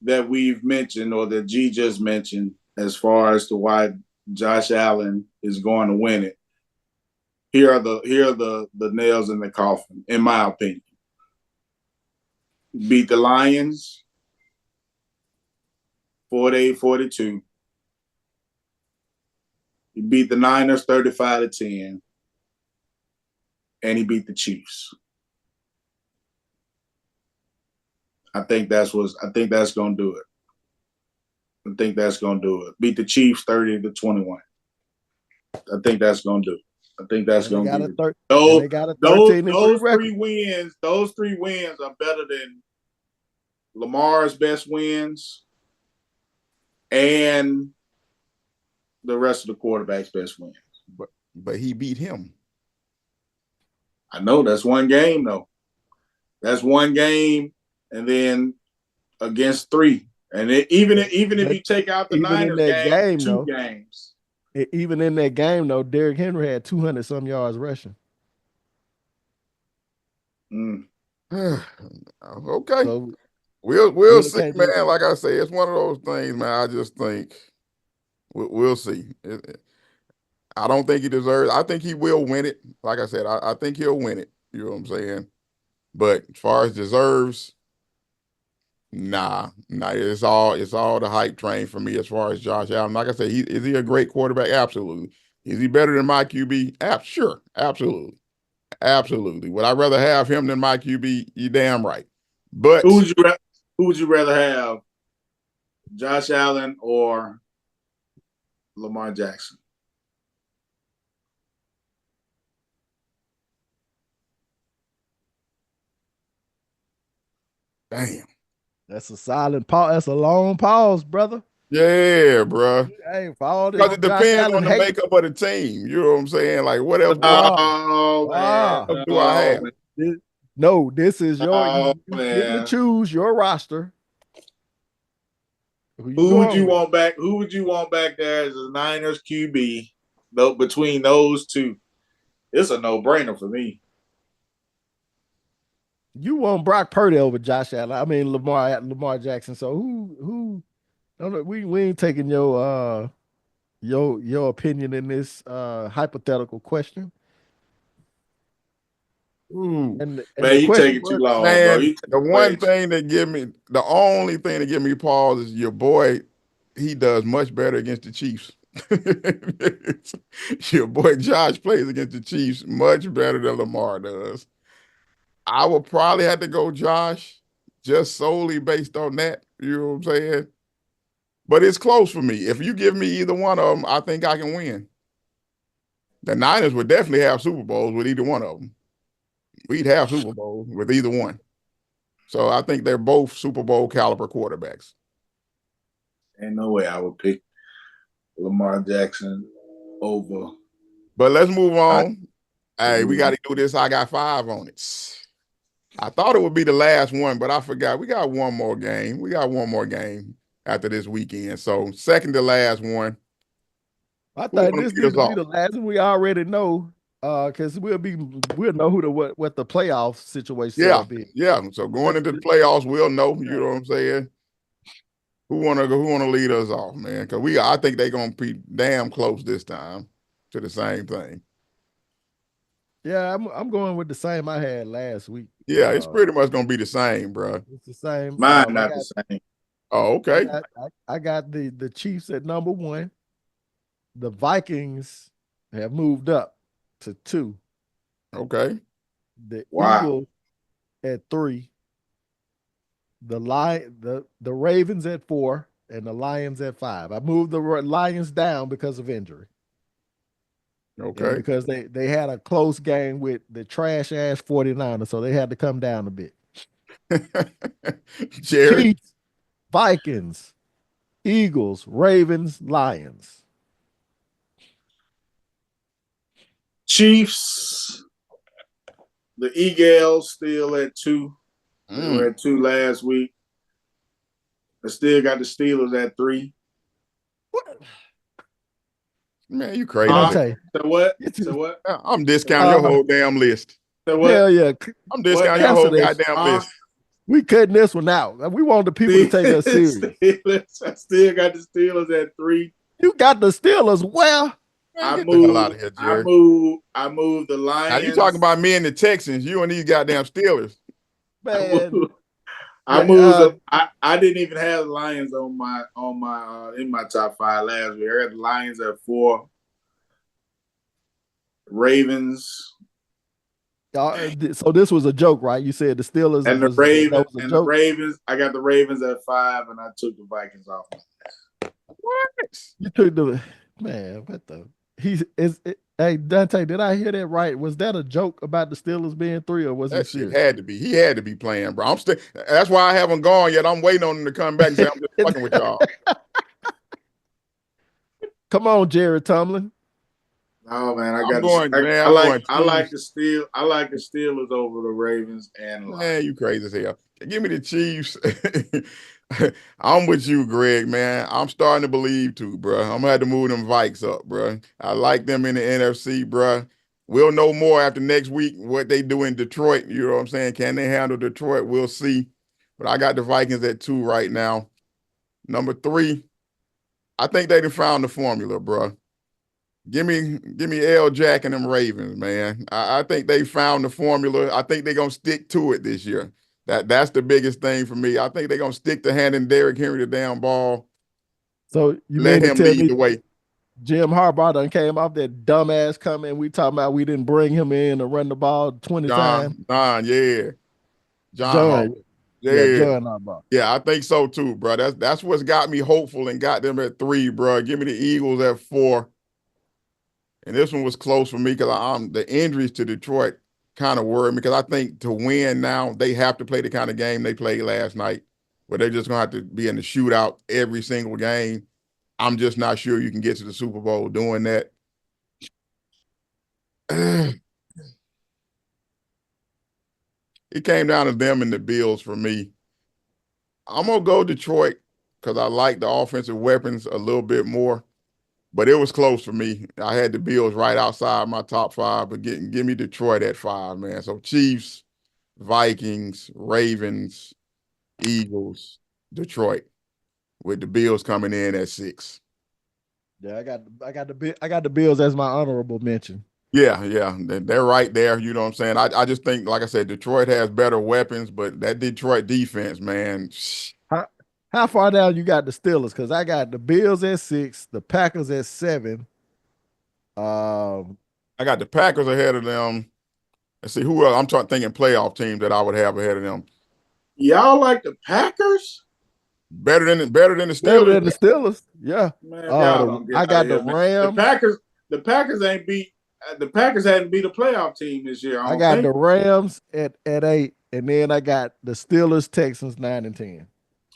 C: that we've mentioned or that G just mentioned, as far as to why Josh Allen is going to win it. Here are the nails in the coffin, in my opinion. Beat the Lions 48-42. He beat the Niners 35-10. And he beat the Chiefs. I think that's gonna do it. I think that's gonna do it. Beat the Chiefs 30-21. I think that's gonna do it. I think that's
B: And they
C: gonna
B: got
C: get
B: a
C: it.
B: third and
C: Those
B: they got a
C: those
B: 13-3
C: those
B: record.
C: three wins, those 3 wins are better than Lamar's best wins and the rest of the quarterback's best wins.
A: But he beat him.
C: I know that's one game though. That's one game, and then against 3. And even if
B: But
C: you take out the
B: even in
C: Niners
B: that
C: game,
B: game,
C: 2
B: though,
C: games.
B: even in that game, though, Derrick Henry had 200 some yards rushing.
C: Mm.
A: Okay.
B: So
A: We'll
B: really
A: see,
B: can't do.
A: man. Like I say, it's one of those things, man. I just think we'll see. I don't think he deserves. I think he will win it. Like I said, I think he'll win it. You know what I'm saying? But as far as deserves, nah. It's all the hype train for me as far as Josh Allen. Like I said, is he a great quarterback? Absolutely. Is he better than my QB? Sure, absolutely, absolutely. Would I rather have him than my QB? You damn right.
C: Who
A: But
C: would you who would you rather have, Josh Allen or Lamar Jackson?
A: damn,
B: That's a silent pause. That's a long pause, brother.
A: Yeah, bro.
B: Hey, for all
A: Because
B: this
A: it
B: Josh
A: depends
B: Allen
A: on the
B: hate.
A: makeup of the team. You know what I'm saying? Like, what else do I
B: Ah,
C: Oh man,
B: ah.
A: do I
C: no
A: have?
C: man,
B: No, this is your
C: oh
B: you getting to
C: man.
B: choose your roster. Who you
C: Who would
B: going
C: you
B: with?
C: want back? Who would you want back there as a Niners QB? Though between those two, it's a no-brainer for me.
B: You want Brock Purdy over Josh Allen. I mean Lamar Jackson. So who no, no, we ain't taking your opinion in this hypothetical question.
A: Ooh.
B: And the
C: Man, you
B: question
C: taking too
B: was,
C: long, bro.
A: Man,
C: You
A: the
C: taking way
A: one
C: too.
A: thing that the only thing that give me pause is your boy, he does much better against the Chiefs. Your boy Josh plays against the Chiefs much better than Lamar does. I would probably have to go Josh just solely based on that. You know what I'm saying? But it's close for me. If you give me either one of them, I think I can win. The Niners would definitely have Super Bowls with either one of them. We'd have Super Bowls with either one. So I think they're both Super Bowl caliber quarterbacks.
C: Ain't no way I would pick Lamar Jackson over.
A: But let's move
C: I
A: on. Hey, we got
C: agree.
A: to do this. I got 5 on it. I thought it would be the last one, but I forgot. We got one more game. We got one more game after this weekend. So second to last one.
B: I
A: Who
B: thought
A: want
B: this
A: to lead
B: need
A: us
B: to be
A: off?
B: the last one. We already know, because we'll know who the what the playoff situation
A: Yeah,
B: setup is.
A: yeah. So going
B: This,
A: into the
B: this,
A: playoffs, we'll know. You
B: yeah.
A: know what I'm saying? Who wanna lead us off, man? Because I think they're gonna be damn close this time to the same thing.
B: Yeah, I'm going with the same I had last week.
A: Yeah, it's pretty much gonna be the same, bro.
B: It's the same.
C: Mine not the same.
A: Oh, okay,
B: I got the Chiefs at number one. The Vikings have moved up to two.
A: okay.
B: The
C: Wow.
B: Eagles at three. The Ravens at four, and the Lions at five. I moved the Lions down because of injury. And
A: Okay.
B: because they had a close game with the trash ass 49ers, so they had to come down a bit.
A: Jerry.
B: Chiefs, Vikings, Eagles, Ravens, Lions.
C: Chiefs, the Eagles still at 2. They were
A: Mm,
C: at 2 last week. I still got the Steelers at 3.
B: What?
A: man, you
C: Huh?
A: crazy.
B: Dante,
C: So what?
B: you
C: So
B: too.
C: what?
A: I'm discounting your
B: Uh,
A: whole damn list.
C: So what?
B: hell yeah.
A: I'm
C: What
A: discounting your
C: now?
B: Cancel
A: whole
B: this.
A: goddamn
C: Huh?
A: list.
B: We cutting this one out. We want the people to take us serious.
C: Steelers. I still got the Steelers at 3.
B: You got the Steelers. Well,
A: Man, get the hell out of here, Jerry.
C: I moved the
A: Now you talking
C: Lions.
A: about me and the Texans, you and these goddamn Steelers.
C: I
B: man.
C: moved I moved the I didn't even have the Lions on my in my top 5 last week. I had the Lions at 4. Ravens
B: So this was a joke, right? You said the Steelers that was a
C: and the
B: joke.
C: Ravens. I got the Ravens at 5, and I took the Vikings off.
A: What?
B: You took the man. What the? Hey Dante, did I hear that right? Was that a joke about the Steelers being three, or was he
A: That shit
B: serious?
A: had to be. He had to be playing, bro. I'm still. That's why I haven't gone yet. I'm waiting on him to come back and say I'm just fucking with y'all.
B: Come on, Jared Tomlin.
C: Oh man, I
A: I'm
C: got
A: going, man.
C: I
A: I'm
C: like
A: going
C: I like
A: Chiefs.
C: the Steelers over the Ravens and
A: Man,
C: Lions.
A: you crazy as hell. Give me the Chiefs. I'm with you, Greg, man. I'm starting to believe too, bro. I'm gonna have to move them Vikes up, bro. I like them in the NFC, bro. We'll know more after next week what they do in Detroit. You know what I'm saying? Can they handle Detroit? We'll see. But I got the Vikings at 2 right now. Number 3, I think they done found the formula, bro. Give me L. Jack and them Ravens, man. I think they found the formula. I think they're gonna stick to it this year. That's the biggest thing for me. I think they're gonna stick to handing Derrick Henry the damn ball.
B: So you
A: Let
B: mean to
A: him
B: tell
A: lead
B: me
A: the way.
B: Jim Harbaugh done came off that dumbass comment? We talking about we didn't bring him in to run the ball 20 times.
A: John, yeah. John
B: John,
A: Hall.
B: yeah,
A: Yeah.
B: John Harbaugh.
A: Yeah, I think so too, bro. That's what's got me hopeful and got them at 3, bro. Give me the Eagles at 4. And this one was close for me because I'm the injuries to Detroit kind of worry me because I think to win now they have to play the kind of game they played last night. where they're just gonna have to be in the shootout every single game. I'm just not sure you can get to the Super Bowl doing that. It came down to them and the Bills for me. I'm gonna go Detroit because I like the offensive weapons a little bit more. But it was close for me. I had the Bills right outside my top 5, but give me Detroit at 5, man. So Chiefs, Vikings, Ravens, Eagles, Detroit, with the Bills coming in at 6.
B: Yeah, I got the Bills as my honorable mention.
A: Yeah, they're right there. You know what I'm saying? I just think, like I said, Detroit has better weapons, but that Detroit defense, man.
B: How far down you got the Steelers? Because I got the Bills at 6, the Packers at 7.
A: I got the Packers ahead of them. Let's see who else. I'm thinking playoff teams that I would have ahead of them.
C: Y'all like the Packers?
A: Better than the
B: Better
A: Steelers.
B: than the Steelers. Yeah.
C: Man, y'all don't get
B: I
C: out
B: got
C: of
B: the
C: here, man.
B: Rams.
C: The Packers ain't beat. The Packers hadn't beat a playoff team this year.
B: I got the Rams at 8, and then I got the Steelers, Texans 9 and 10.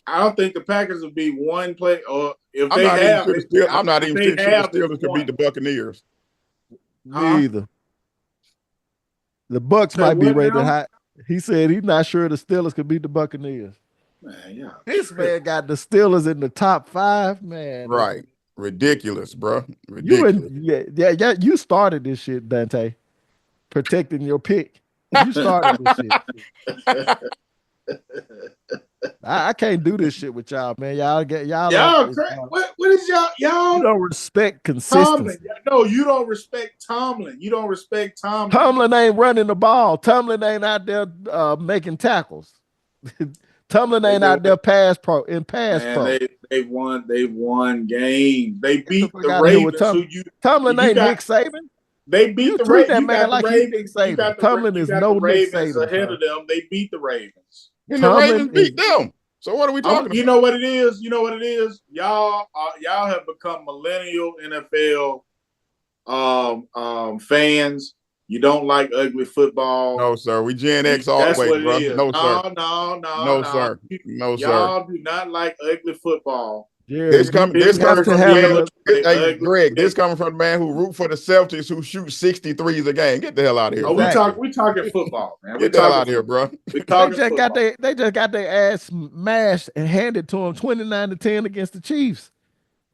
C: I don't think the Packers will beat one play, or if
A: I'm
C: they
A: not
C: have,
A: even sure I'm not even sure the
C: have,
A: Steelers could beat the Buccaneers.
B: Me either. The Bucks might be rated high. He said he's not sure the Steelers could beat the Buccaneers.
C: Man, yeah.
B: This man got the Steelers in the top 5, man.
A: Right. Ridiculous, bro. Ridiculous.
B: Yeah. You started this shit, Dante. Protecting your pick. You started this shit. I can't do this shit with y'all, man. Y'all
C: what is y'all?
B: You don't respect consistency.
C: Tomlin. No, you don't respect Tomlin. You don't respect Tomlin.
B: Tomlin ain't running the ball. Tomlin ain't out there making tackles. Tomlin ain't out there pass pro.
C: They've won games. They beat the Ravens.
B: Tomlin ain't Nick Saban.
C: They beat the Ravens.
B: That man like he's Nick Saban. Tomlin is no Nick Saban.
C: Ahead of them, they beat the Ravens.
A: And the Ravens beat them. So what are we talking about?
C: You know what it is? Y'all have become millennial NFL fans. You don't like ugly football.
A: No, sir. We Gen X all the way, bro. No, sir.
C: No,
A: sir. No, sir.
C: Y'all do not like ugly football.
B: Yeah,
A: this coming from a man who root for the Celtics who shoot 63s a game. Get the hell out of here.
C: Oh, we talking football, man.
A: Get the hell out of here, bro.
B: They just got their ass smashed and handed to them 29-10 against the Chiefs.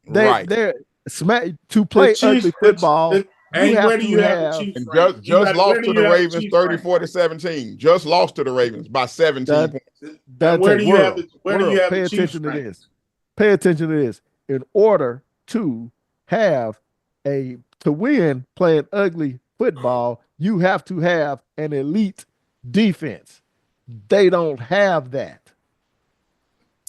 B: They're smacked to play ugly football.
C: Where do you have the Chiefs?
A: Just lost to the Ravens 34-17. Just lost to the Ravens by 17 points.
C: Where do you have the
B: Pay attention to this. Pay attention to this. In order to win playing ugly football, you have to have an elite defense. They don't have that.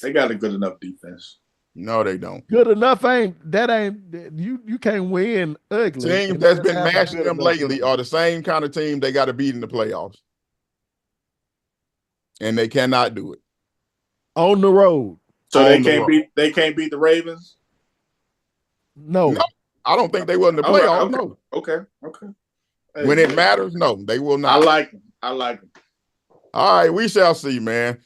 C: They got a good enough defense.
A: No, they don't.
B: Good enough you can't win ugly.
A: Teams that's been mashing them lately are the same kind of team they got to beat in the playoffs. And they cannot do it.
B: On the road.
C: So they can't beat the Ravens?
B: No.
A: I don't think they will in the playoffs. No.
C: Okay. Hey,
A: when it matters, no, they will not.
C: I like them.
A: All right, we shall see, man.